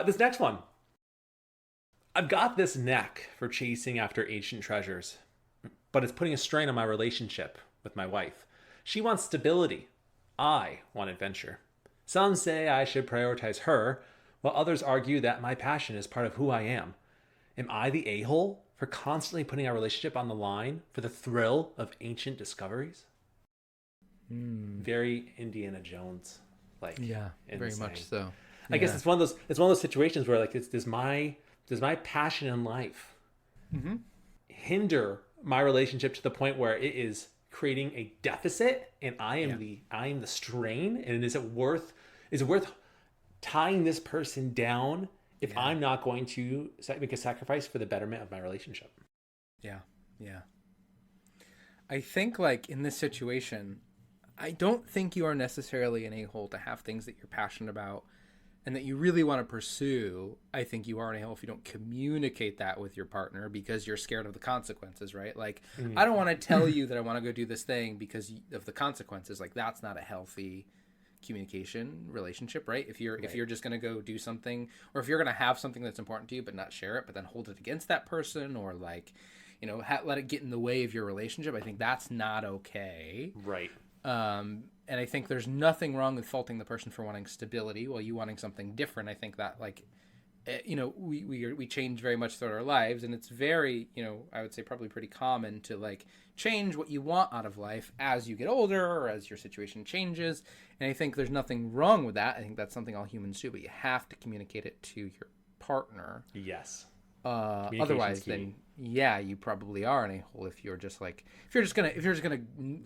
This next one. I've got this knack for chasing after ancient treasures, but it's putting a strain on my relationship with my wife. She wants stability. I want adventure. Some say I should prioritize her, while others argue that my passion is part of who I am. Am I the a-hole for constantly putting our relationship on the line for the thrill of ancient discoveries? Very Indiana Jones, like. Yeah, insane. Very much so. I guess it's one of those situations where, like, does my passion in life hinder my relationship to the point where it is creating a deficit, and I am the strain, and is it worth tying this person down if I'm not going to make a sacrifice for the betterment of my relationship? Yeah. I think, like, in this situation, I don't think you are necessarily an a-hole to have things that you're passionate about and that you really want to pursue. I think you are an a-hole if you don't communicate that with your partner because you're scared of the consequences, right? Like, I don't want to tell you that I want to go do this thing because of the consequences. Like, that's not a healthy communication relationship, right? If you're just going to go do something, or if you're going to have something that's important to you but not share it, but then hold it against that person, or, like, let it get in the way of your relationship, I think that's not okay. Right. And I think there's nothing wrong with faulting the person for wanting stability while you wanting something different. I think that, like, we change very much throughout our lives, and it's very, I would say probably pretty common to, like, change what you want out of life as you get older or as your situation changes. And I think there's nothing wrong with that. I think that's something all humans do, but you have to communicate it to your partner. Yes. Otherwise, then you probably are an a-hole if you're just gonna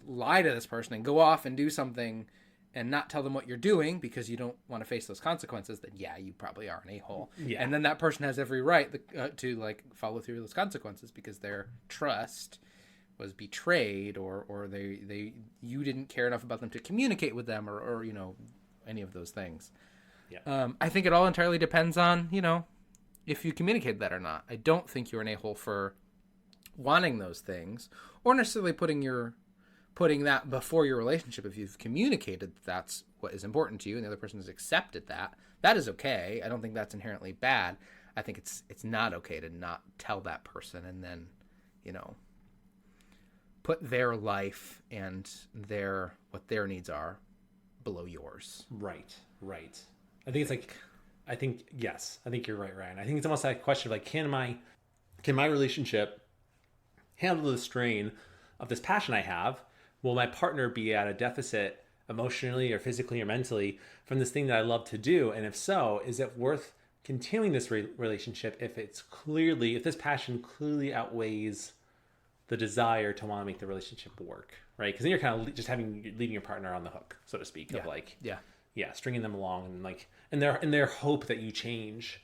lie to this person and go off and do something and not tell them what you're doing because you don't want to face those consequences. Then you probably are an a-hole. Yeah. And then that person has every right to, like, follow through those consequences because their trust was betrayed, or you didn't care enough about them to communicate with them, or any of those things. Yeah. I think it all entirely depends on if you communicate that or not. I don't think you're an a-hole for wanting those things, or necessarily putting that before your relationship. If you've communicated that's what is important to you and the other person has accepted that is okay. I don't think that's inherently bad. I think it's not okay to not tell that person and then, put their life and what their needs are below yours. Right. I think yes. I think you're right, Ryan. I think it's almost like a question of, like, can my relationship handle the strain of this passion I have? Will my partner be at a deficit emotionally or physically or mentally from this thing that I love to do? And if so, is it worth continuing this relationship if this passion clearly outweighs the desire to want to make the relationship work, right? Because then you're kind of just leaving your partner on the hook, so to speak, of, like, stringing them along, and, like, in their hope that you change,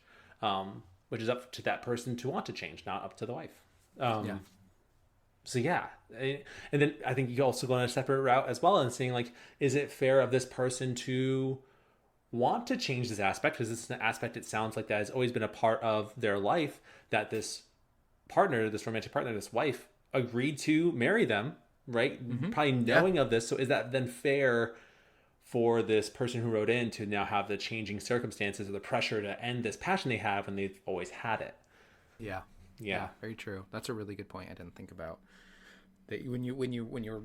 which is up to that person to want to change, not up to the wife. So and then I think you also go on a separate route as well and saying, like, is it fair of this person to want to change this aspect, because this is an aspect, it sounds like, that has always been a part of their life, that this partner, this romantic partner, this wife, agreed to marry them, right? Probably knowing of this. So is that then fair for this person who wrote in to now have the changing circumstances or the pressure to end this passion they have when they've always had it? Yeah, very true. That's a really good point I didn't think about. That when you're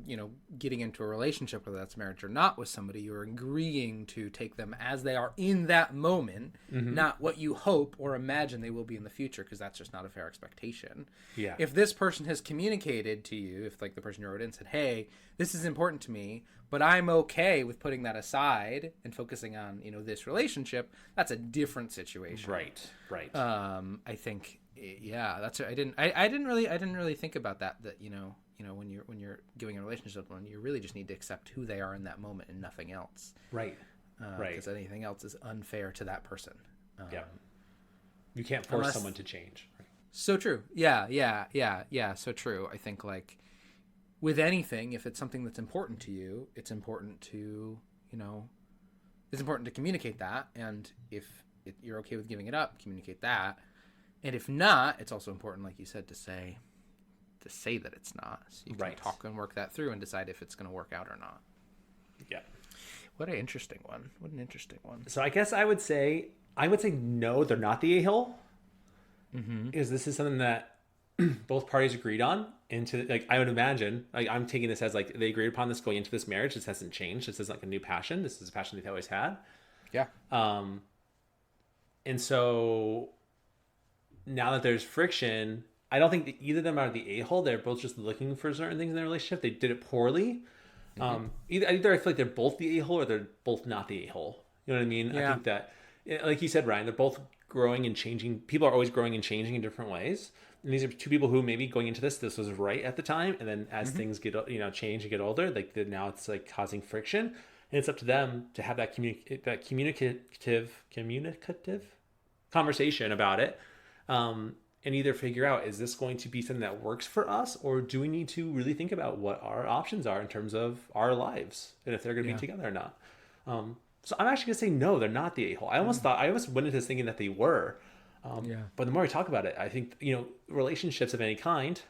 getting into a relationship, whether that's marriage or not, with somebody, you're agreeing to take them as they are in that moment, not what you hope or imagine they will be in the future, because that's just not a fair expectation. Yeah. If this person has communicated to you, if like the person who wrote in said, "Hey, this is important to me, but I'm okay with putting that aside and focusing on this relationship," that's a different situation. Right. I think, that's I didn't really think about that when you're giving a relationship to one, you really just need to accept who they are in that moment and nothing else. Right. Because anything else is unfair to that person. You can't force someone to change. Right. So true. Yeah. So true. I think, like, with anything, if it's something that's important to you, it's important to communicate that. And if you're okay with giving it up, communicate that. And if not, it's also important, like you said, to say that it's not, so you can talk and work that through and decide if it's going to work out or not. Yeah. What an interesting one. So I guess I would say no, they're not the a-hole, because this is something that both parties agreed on. I would imagine, like, I'm taking this as like they agreed upon this going into this marriage. This hasn't changed. This is like a new passion. This is a passion they've always had. Yeah. And so now that there's friction, I don't think that either of them are the a-hole. They're both just looking for certain things in their relationship. They did it poorly. Either I feel like they're both the a-hole or they're both not the a-hole. You know what I mean? Yeah. I think that, like you said, Ryan, they're both growing and changing. People are always growing and changing in different ways. And these are two people who maybe going into this was right at the time. And then as things get, change and get older, like now it's like causing friction. And it's up to them to have that communicative conversation about it. And either figure out, is this going to be something that works for us, or do we need to really think about what our options are in terms of our lives and if they're going to be together or not? So I'm actually going to say no, they're not the a-hole. I almost went into this thinking that they were. But the more we talk about it, I think, relationships of any kind,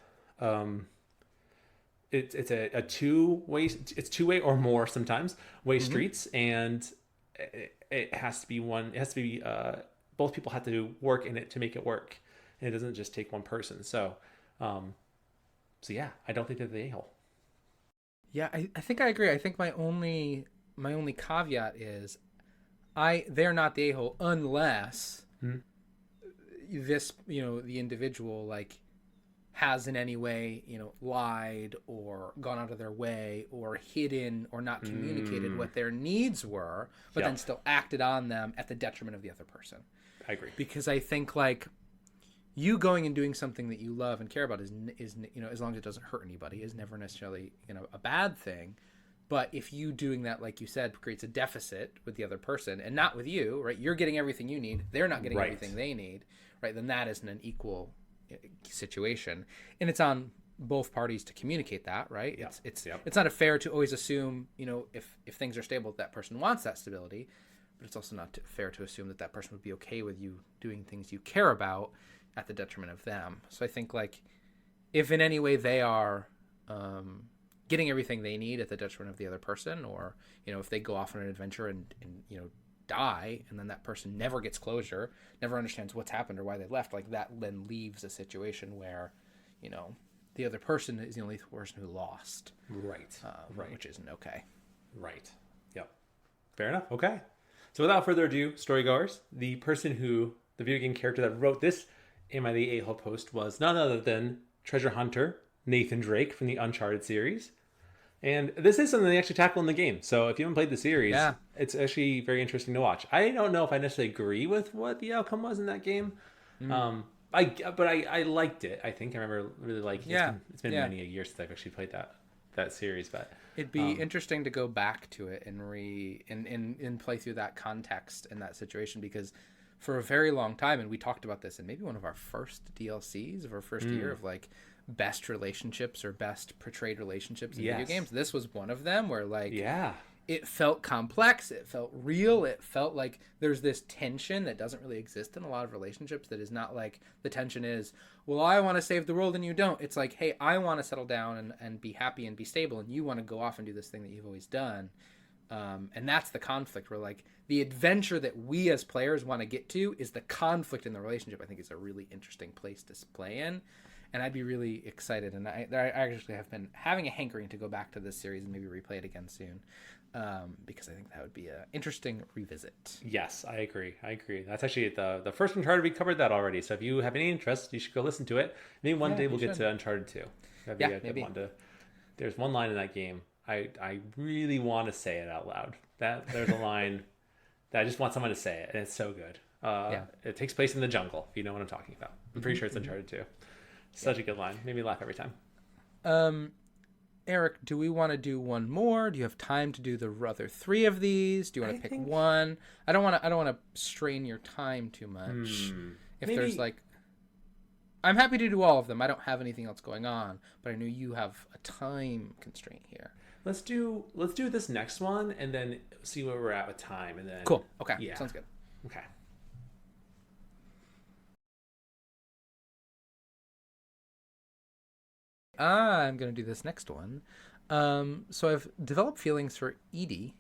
it's a two-way or more sometimes way streets. And it has to be both people have to work in it to make it work. And it doesn't just take one person. So yeah, I don't think they're the a-hole. Yeah, I think I agree. I think my only caveat is they're not the a-hole unless this, the individual, like, has in any way, lied or gone out of their way or hidden or not communicated what their needs were, but then still acted on them at the detriment of the other person. I agree. Because I think, like, you going and doing something that you love and care about is as long as it doesn't hurt anybody, is never necessarily a bad thing. But if you doing that, like you said, creates a deficit with the other person and not with you, right? You're getting everything you need, they're not getting everything they need, right? Then that isn't an equal situation, and it's on both parties to communicate that, right? Yeah. It's not fair to always assume, if things are stable, that person wants that stability, but it's also not fair to assume that person would be okay with you doing things you care about at the detriment of them. So I think, like, if in any way they are getting everything they need at the detriment of the other person, or if they go off on an adventure and die, and then that person never gets closure, never understands what's happened or why they left, like, that then leaves a situation where the other person is the only person who lost, right, which isn't okay. Right. Yep. Fair enough. Okay. So without further ado, storygoers, the video game character that wrote this Am I the A-hole post was none other than treasure hunter Nathan Drake from the Uncharted series. And this is something they actually tackle in the game. So if you haven't played the series, it's actually very interesting to watch. I don't know if I necessarily agree with what the outcome was in that game. But I liked it. I think I remember really liking it. It's been many a year since I've actually played that series. But it'd be interesting to go back to it and play through that context and that situation, because for a very long time, and we talked about this in maybe one of our first DLCs of our first year of, like, best relationships or best portrayed relationships in video games. This was one of them where, like, it felt complex. It felt real. It felt like there's this tension that doesn't really exist in a lot of relationships. That is not like the tension is, well, I want to save the world and you don't. It's like, hey, I want to settle down and be happy and be stable, and you want to go off and do this thing that you've always done. And that's the conflict where, like, the adventure that we as players want to get to is the conflict in the relationship. I think is a really interesting place to play in. And I'd be really excited. And I actually have been having a hankering to go back to this series and maybe replay it again soon. Because I think that would be an interesting revisit. Yes, I agree. That's actually the first Uncharted. We covered that already. So if you have any interest, you should go listen to it. Maybe one day we'll get to Uncharted 2. That'd be a maybe. One to, there's one line in that game. I really want to say it out loud. There's a line that I just want someone to say it, and it's so good. It takes place in the jungle, if you know what I'm talking about. I'm pretty sure it's Uncharted 2. Such a good line. Made me laugh every time. Eric, do we want to do one more? Do you have time to do the other 3 of these? Do you want to pick one? I don't want to strain your time too much. If maybe there's like, I'm happy to do all of them. I don't have anything else going on, but I know you have a time constraint here. Let's do this next one and then see where we're at with time, and then cool. Okay. Yeah. Sounds good. Okay. I'm going to do this next one. So I've developed feelings for Edie.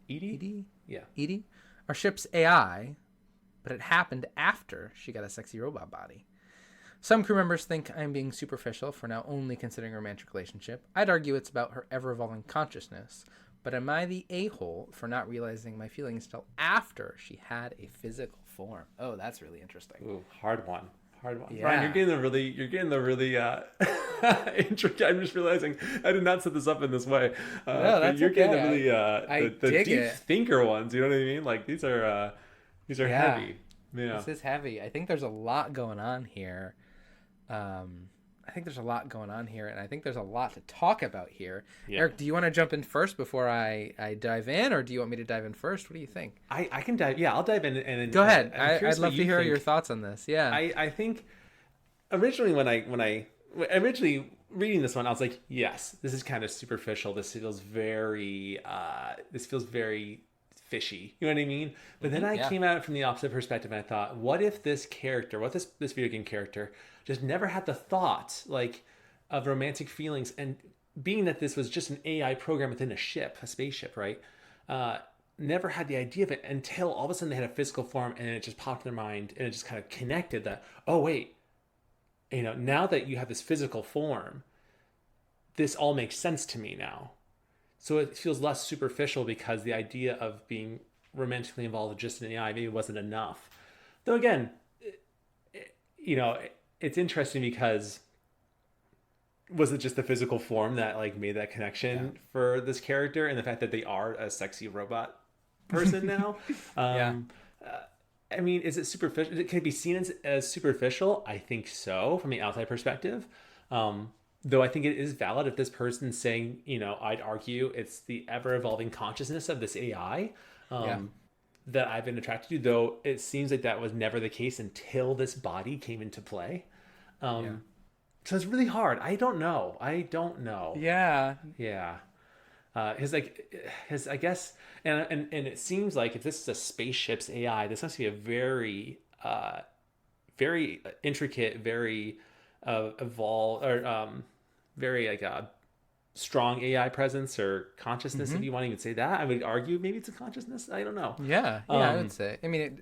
Edie? Yeah. Edie? Our ship's AI, but it happened after she got a sexy robot body. Some crew members think I'm being superficial for now only considering a romantic relationship. I'd argue it's about her ever-evolving consciousness. But am I the a-hole for not realizing my feelings till after she had a physical form? Oh, that's really interesting. Ooh, hard one. Yeah. Brian, you're getting the really intricate. I'm just realizing I did not set this up in this way. No, that's you're okay. Getting the deep it. thinker ones. You know what I mean? Like these are heavy. Yeah. This is heavy. I think there's a lot going on here. I think there's a lot going on here, and I think there's a lot to talk about here. Yeah. Eric, do you want to jump in first before I dive in, or do you want me to dive in first? What do you think? I can dive. Yeah, I'll dive in. And go ahead. I'd love to hear your thoughts on this. Yeah. I think originally when I originally reading this one, I was like, yes, this is kind of superficial. This feels very fishy. You know what I mean? But then I came at it from the opposite perspective, and I thought, what if this video game character just never had the thought like of romantic feelings, and being that this was just an AI program within a spaceship, right? Never had the idea of it until all of a sudden they had a physical form, and it just popped in their mind, and it just kind of connected that, oh wait, now that you have this physical form, this all makes sense to me now. So it feels less superficial because the idea of being romantically involved with just an AI maybe wasn't enough. Though again, it's interesting because was it just the physical form that like made that connection for this character, and the fact that they are a sexy robot person now? I mean, is it superficial? Can it be seen as superficial? I think so, from the outside perspective. Though I think it is valid if this person's saying, I'd argue it's the ever-evolving consciousness of this AI that I've been attracted to, though it seems like that was never the case until this body came into play. So it's really hard. I don't know. Yeah. I guess, and it seems like if this is a spaceship's AI, this must be a very, very intricate, very evolved, or very like a strong AI presence or consciousness, if you want to even say that. I would argue maybe it's a consciousness. I don't know. I would say. I mean,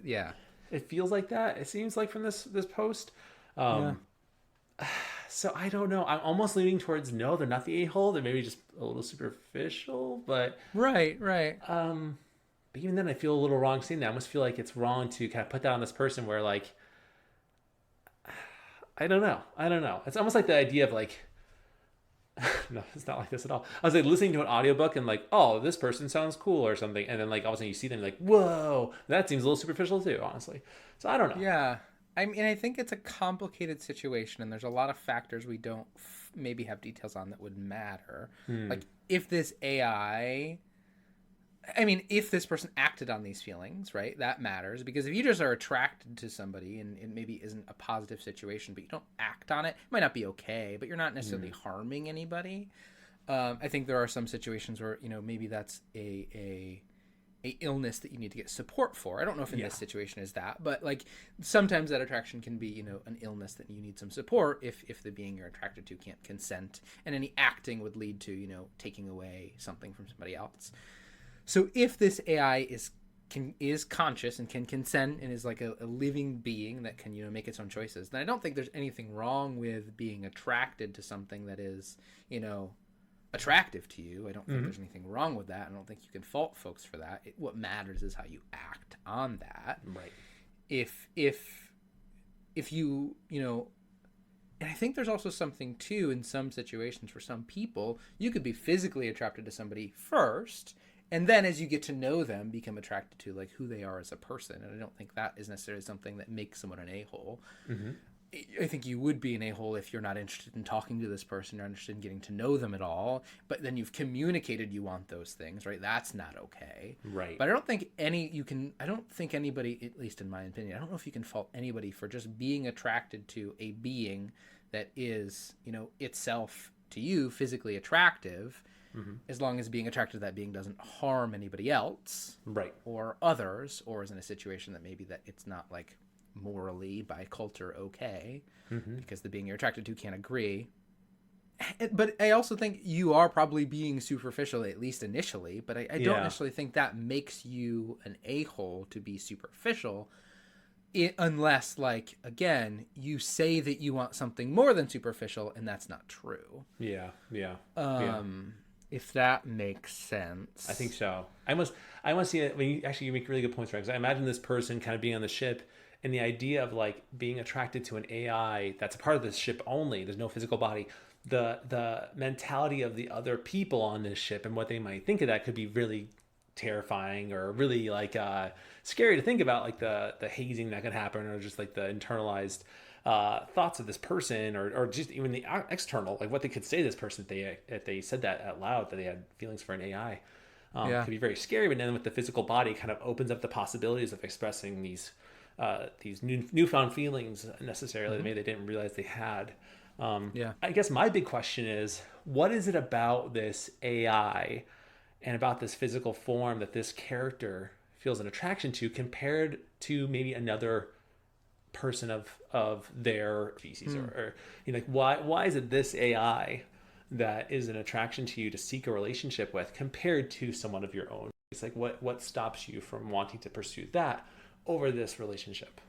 it feels like that. It seems like from this post. So I don't know. I'm almost leaning towards no, they're not the a-hole. They're maybe just a little superficial, but right. But even then, I feel a little wrong saying that. I almost feel like it's wrong to kind of put that on this person where like, I don't know. It's almost like the idea of like, no, it's not like this at all. I was like listening to an audiobook and like, oh, this person sounds cool or something. And then like all of a sudden you see them like, whoa, that seems a little superficial too, honestly. So I don't know. Yeah. I mean, I think it's a complicated situation, and there's a lot of factors we don't maybe have details on that would matter. Like if this AI, if this person acted on these feelings, right, that matters, because if you just are attracted to somebody and it maybe isn't a positive situation, but you don't act on it, it might not be okay, but you're not necessarily harming anybody. I think there are some situations where, you know, maybe that's a illness that you need to get support for. I don't know if in this situation is that, but like sometimes that attraction can be, you know, an illness that you need some support if the being you're attracted to can't consent, and any acting would lead to, you know, taking away something from somebody else. So if this AI is conscious and can consent and is like a living being that can, you know, make its own choices, then I don't think there's anything wrong with being attracted to something that is, you know, attractive to you. I don't think there's anything wrong with that. I don't think you can fault folks for that. What matters is how you act on that. Right. If you, you know, and I think there's also something too in some situations for some people, you could be physically attracted to somebody first, and then as you get to know them, become attracted to like who they are as a person. And I don't think that is necessarily something that makes someone an a-hole. I think you would be an a-hole if you're not interested in talking to this person, you're interested in getting to know them at all, but then you've communicated you want those things, right? That's not okay. Right. But I don't think anybody, at least in my opinion, I don't know if you can fault anybody for just being attracted to a being that is, you know, itself to you physically attractive, as long as being attracted to that being doesn't harm anybody else. Right. Or others, or is in a situation that maybe that it's not like morally by culture okay, because the being you're attracted to can't agree. But I also think you are probably being superficial, at least initially, but I don't necessarily think that makes you an a-hole to be superficial, unless, like, again, you say that you want something more than superficial and that's not true. Yeah. If that makes sense. I think so. I must see it when you make really good points, right? Because I imagine this person kind of being on the ship, and the idea of like being attracted to an AI that's a part of this ship only. There's no physical body. The mentality of the other people on this ship and what they might think of that could be really terrifying, or really like scary to think about, like the hazing that could happen, or just like the internalized thoughts of this person, or just even the external, like what they could say to this person if they said that out loud, that they had feelings for an AI. Could be very scary. But then with the physical body, kind of opens up the possibilities of expressing these newfound feelings necessarily that maybe they didn't realize they had. I guess my big question is, what is it about this AI and about this physical form that this character feels an attraction to compared to maybe another person of their species, or you know, like why is it this AI that is an attraction to you to seek a relationship with compared to someone of your own? It's like what stops you from wanting to pursue that over this relationship?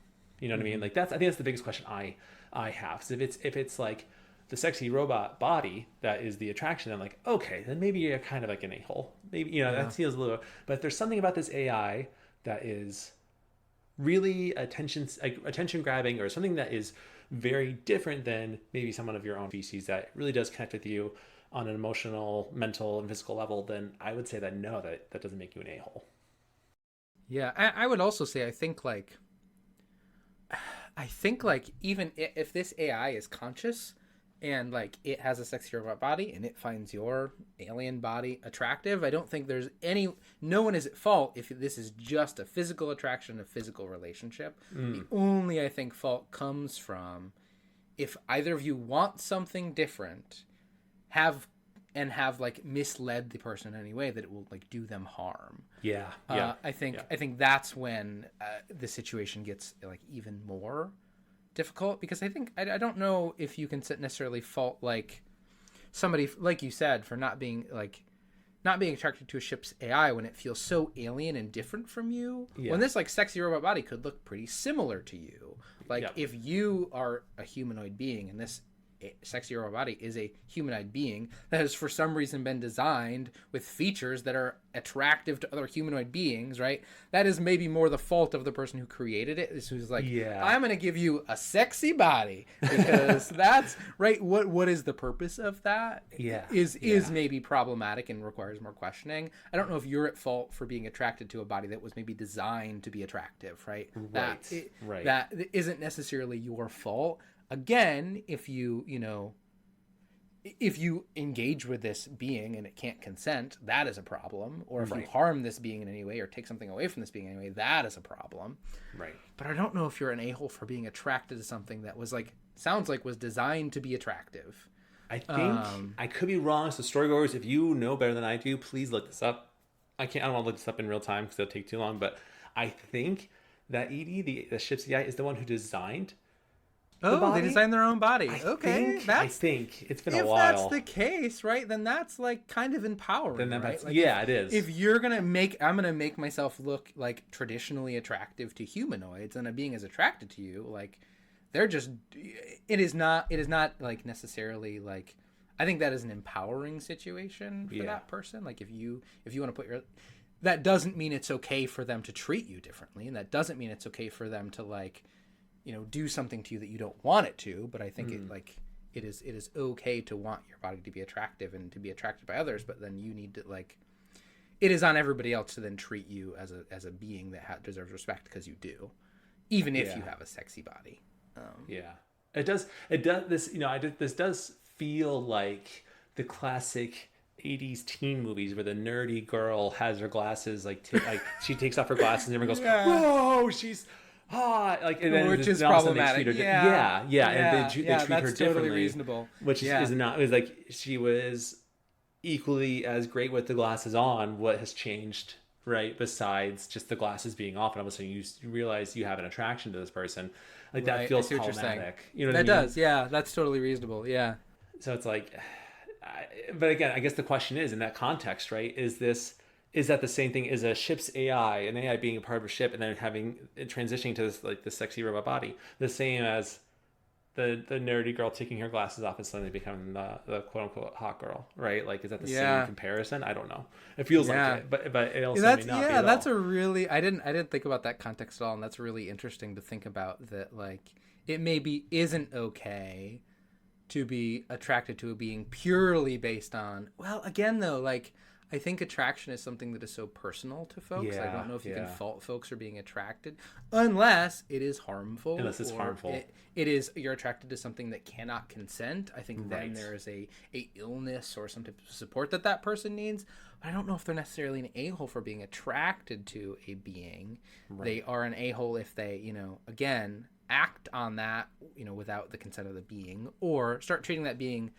You know what I mean? Like I think that's the biggest question I have. So if it's like the sexy robot body that is the attraction, I'm like, okay, then maybe you're kind of like an a-hole. Maybe, you know, that feels a little. But if there's something about this AI that is really attention grabbing, or something that is very different than maybe someone of your own species that really does connect with you on an emotional, mental, and physical level, then I would say that no, that doesn't make you an a-hole. Yeah, I would also say I think like even if this AI is conscious and like it has a sexy robot body and it finds your alien body attractive, I don't think no one is at fault if this is just a physical attraction, a physical relationship. The only, I think, fault comes from if either of you want something different, have like misled the person in any way that it will like do them harm. I think that's when the situation gets like even more difficult, because I think I don't know if you can necessarily fault like somebody, like you said, for not being attracted to a ship's AI when it feels so alien and different from you. When this like sexy robot body could look pretty similar to you. Like if you are a humanoid being and this sexy robot body is a humanoid being that has for some reason been designed with features that are attractive to other humanoid beings, right? That is maybe more the fault of the person who created it, who's like, I'm going to give you a sexy body because that's right. What is the purpose of that? Is maybe problematic and requires more questioning. I don't know if you're at fault for being attracted to a body that was maybe designed to be attractive, right? That isn't necessarily your fault. Again, if you engage with this being and it can't consent, that is a problem. Or if you harm this being in any way or take something away from this being in any way, that is a problem. Right. But I don't know if you're an a-hole for being attracted to something that was like, sounds like was designed to be attractive. I think I could be wrong. So storygoers, if you know better than I do, please look this up. I don't want to look this up in real time because it'll take too long. But I think that Edie, the ship's AI, is the one who designed. They designed their own body. I think it's been a while. If that's the case, right, then that's like kind of empowering. Right? Like it is. If I'm gonna make myself look like traditionally attractive to humanoids, and a being is attracted to you, like they're just. It is not like necessarily like. I think that is an empowering situation for that person. Like if you want to put that doesn't mean it's okay for them to treat you differently, and that doesn't mean it's okay for them to like, do something to you that you don't want it to. But I think it is okay to want your body to be attractive and to be attracted by others. But then you need to like, it is on everybody else to then treat you as a being that deserves respect because you do, even if you have a sexy body. It does. This does feel like the classic 80s teen movies where the nerdy girl has her glasses like she takes off her glasses and everyone goes, "Whoa, she's hot!" Like, and then which is problematic. And they treat her totally differently, reasonable. Which is not. It was like she was equally as great with the glasses on. What has changed, right? Besides just the glasses being off, and all of a sudden you realize you have an attraction to this person. Like that feels problematic. You know what I mean? That does. Yeah, that's totally reasonable. Yeah. So it's like, but again, I guess the question is in that context, right? Is that the same thing as a ship's AI, an AI being a part of a ship and then transitioning to this like the sexy robot body, the same as the nerdy girl taking her glasses off and suddenly becoming the quote unquote hot girl, right? Like, is that the same comparison? I don't know. It feels like it, but it also may not be at that's all. a really I didn't think about that context at all, and that's really interesting to think about. That like it maybe isn't okay to be attracted to a being purely based on, well, again though, like I think attraction is something that is so personal to folks. I don't know if you can fault folks for being attracted unless it is harmful. Unless it's harmful. It is, you're attracted to something that cannot consent. I think then there is a illness or some type of support that person needs. But I don't know if they're necessarily an a-hole for being attracted to a being. Right. They are an a-hole if they, again, act on that, without the consent of the being, or start treating that being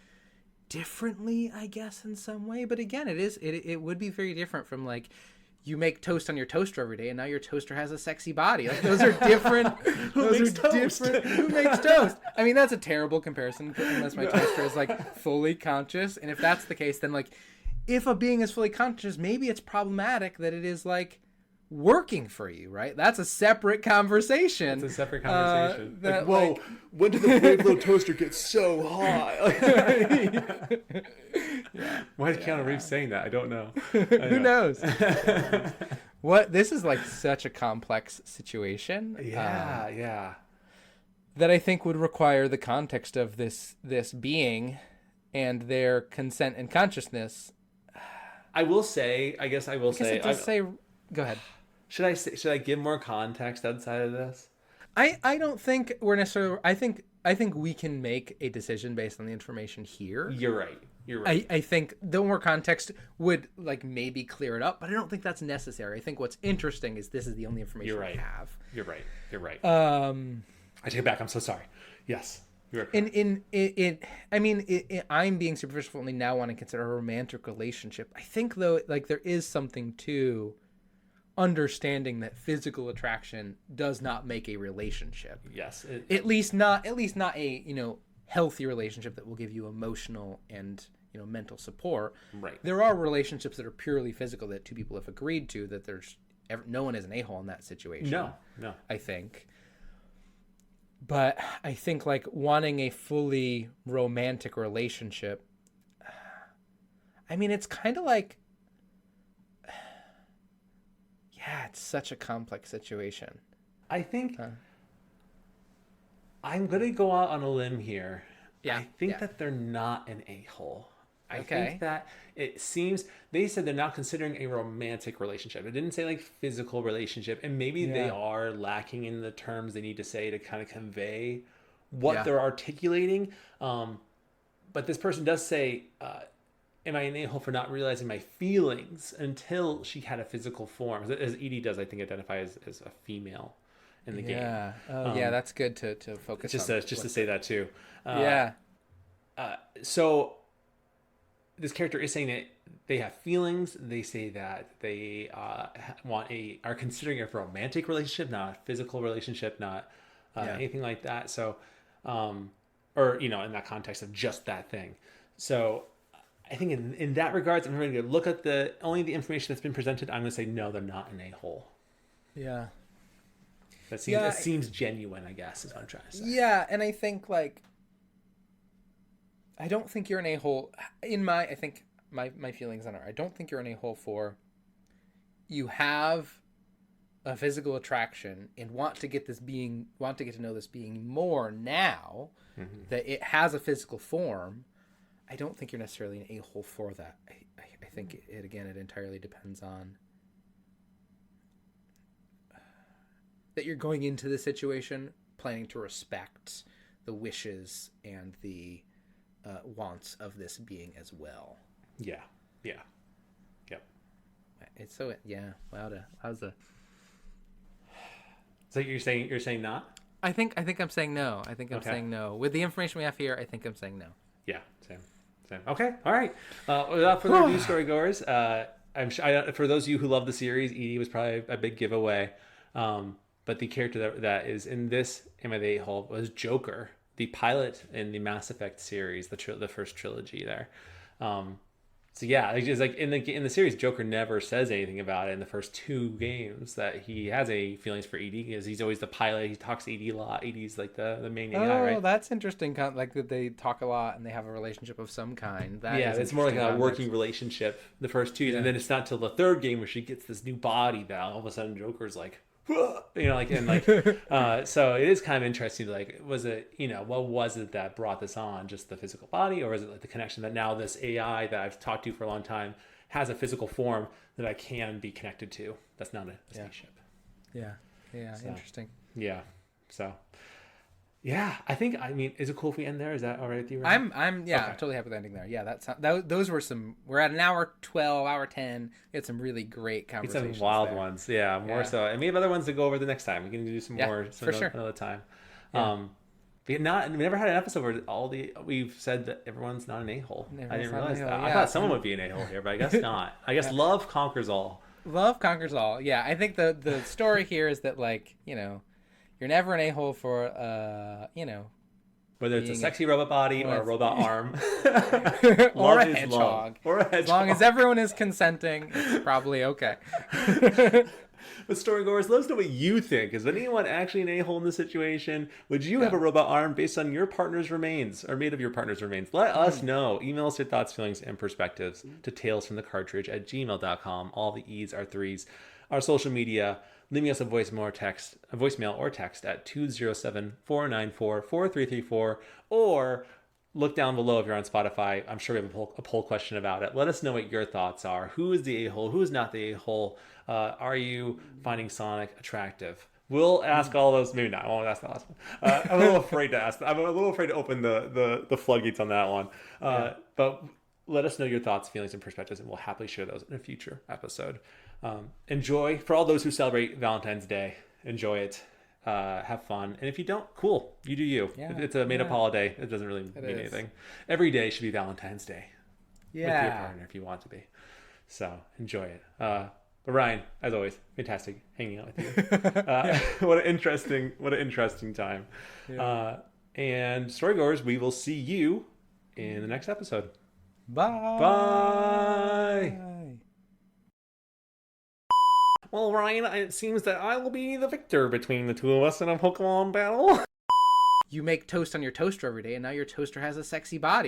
differently, I guess, in some way. But again, it would be very different from like you make toast on your toaster every day and now your toaster has a sexy body. Like those are different. Who makes toast? I mean, that's a terrible comparison unless my toaster is like fully conscious. And if that's the case, then like if a being is fully conscious, maybe it's problematic that it is like working for you, right? That's a separate conversation. It's a separate conversation. Whoa, when did the Brave Little Toaster get so hot? Why is Keanu Reeves saying that? I don't know. Who knows? What? This is like such a complex situation. Yeah. That I think would require the context of this being and their consent and consciousness. I will say. Go ahead. Should I give more context outside of this? I don't think we're necessarily. I think we can make a decision based on the information here. You're right. I think the more context would like maybe clear it up, but I don't think that's necessary. I think what's interesting is this is the only information we have. You're right. I take it back. I'm so sorry. Yes. I'm being superficial only now want to consider a romantic relationship. I think though, like there is something to understanding that physical attraction does not make a relationship. Yes. At least not a, healthy relationship that will give you emotional and, mental support. Right. There are relationships that are purely physical that two people have agreed to, that no one is an a-hole in that situation. No. I think. But I think like wanting a fully romantic relationship, I mean, it's kind of like, it's such a complex situation. I think I'm going to go out on a limb here. I think that they're not an a-hole. I think that it seems, they said they're not considering a romantic relationship. It didn't say like physical relationship. And maybe they are lacking in the terms they need to say to kind of convey what they're articulating. But this person does say, am I an a-hole for not realizing my feelings until she had a physical form? As Edie does, I think, identify as a female in the game. That's good to focus just on. Just to say that too. So this character is saying that they have feelings. They say that they are considering a romantic relationship, not a physical relationship, not anything like that. So, or in that context of just that thing. So, I think in that regards, I'm going to look at only the information that's been presented. I'm going to say no, they're not an a-hole. Yeah. That seems genuine, I guess, is what I'm trying to say. Yeah, and I think I don't think you're an a-hole. I think my feelings on it. I don't think you're an a-hole for you have a physical attraction and want to get to know this being more now that it has a physical form. I don't think you're necessarily an a-hole for that. I think it entirely depends on that you're going into the situation planning to respect the wishes and the wants of this being as well. Yeah. Yep. It's so wow. How's the? So you're saying not? I think I'm saying no. I think I'm saying no. With the information we have here, I think I'm saying no. Yeah, same. Okay, all right. Without further ado, storygoers, I'm sure for those of you who love the series, Edie was probably a big giveaway. But the character that is in this Am I the A-hole was Joker, the pilot in the Mass Effect series, the first trilogy there. So yeah, it's just like in the series, Joker never says anything about it in the first 2 games that he has any feelings for Edie because he's always the pilot. He talks to Edie a lot. Edie's like the main AI, right? Oh, that's interesting. Like that they talk a lot and they have a relationship of some kind. It's more like a working relationship the first 2, and then it's not till the 3rd game where she gets this new body that all of a sudden Joker's like, so it is kind of interesting. Like, was it, what was it that brought this on? Just the physical body, or is it like the connection that now this AI that I've talked to for a long time has a physical form that I can be connected to? That's not a spaceship. Yeah. Interesting. Yeah. So. Yeah, is it cool if we end there? Is that all right with you? Ryan? I'm totally happy with ending there. Yeah, those were we're at an hour 12, hour 10. We had some really great conversations. Some wild ones. Yeah, more so. And we have other ones to go over the next time. We can do some more for sure. Another time. Yeah. We never had an episode where we've said that everyone's not an a-hole. I didn't realize that. I thought someone would be an a-hole here, but I guess not. I guess love conquers all. Love conquers all. Yeah, I think the story here is that you're never an a-hole for, whether it's a sexy robot body or a robot arm. Or a hedgehog. As long as everyone is consenting, it's probably okay. But storygoers, let us know what you think. Is anyone actually an a-hole in this situation? Would you have a robot arm based on your partner's remains or made of your partner's remains? Let us know. Email us your thoughts, feelings, and perspectives to talesfromthecartridge@gmail.com. All the E's are 3's. Our social media. Leaving us a voicemail or text at 207-494-4334, or look down below if you're on Spotify. I'm sure we have a poll question about it. Let us know what your thoughts are. Who is the a-hole? Who is not the a-hole? Are you finding Sonic attractive? We'll ask all those. Maybe not. I won't ask the last one. I'm a little afraid to ask. I'm a little afraid to open the floodgates on that one. But let us know your thoughts, feelings, and perspectives, and we'll happily share those in a future episode. Enjoy. For all those who celebrate Valentine's Day, enjoy it. Have fun. And if you don't, cool. You do you. Yeah, it's a made-up holiday. It doesn't really mean anything. Every day should be Valentine's Day. Yeah. With your partner if you want to be. So enjoy it. But Ryan, as always, fantastic hanging out with you. What an interesting time. Yeah. And storygoers, we will see you in the next episode. Bye. Bye. Well, Ryan, it seems that I will be the victor between the two of us in a Pokemon battle. You make toast on your toaster every day, and now your toaster has a sexy body.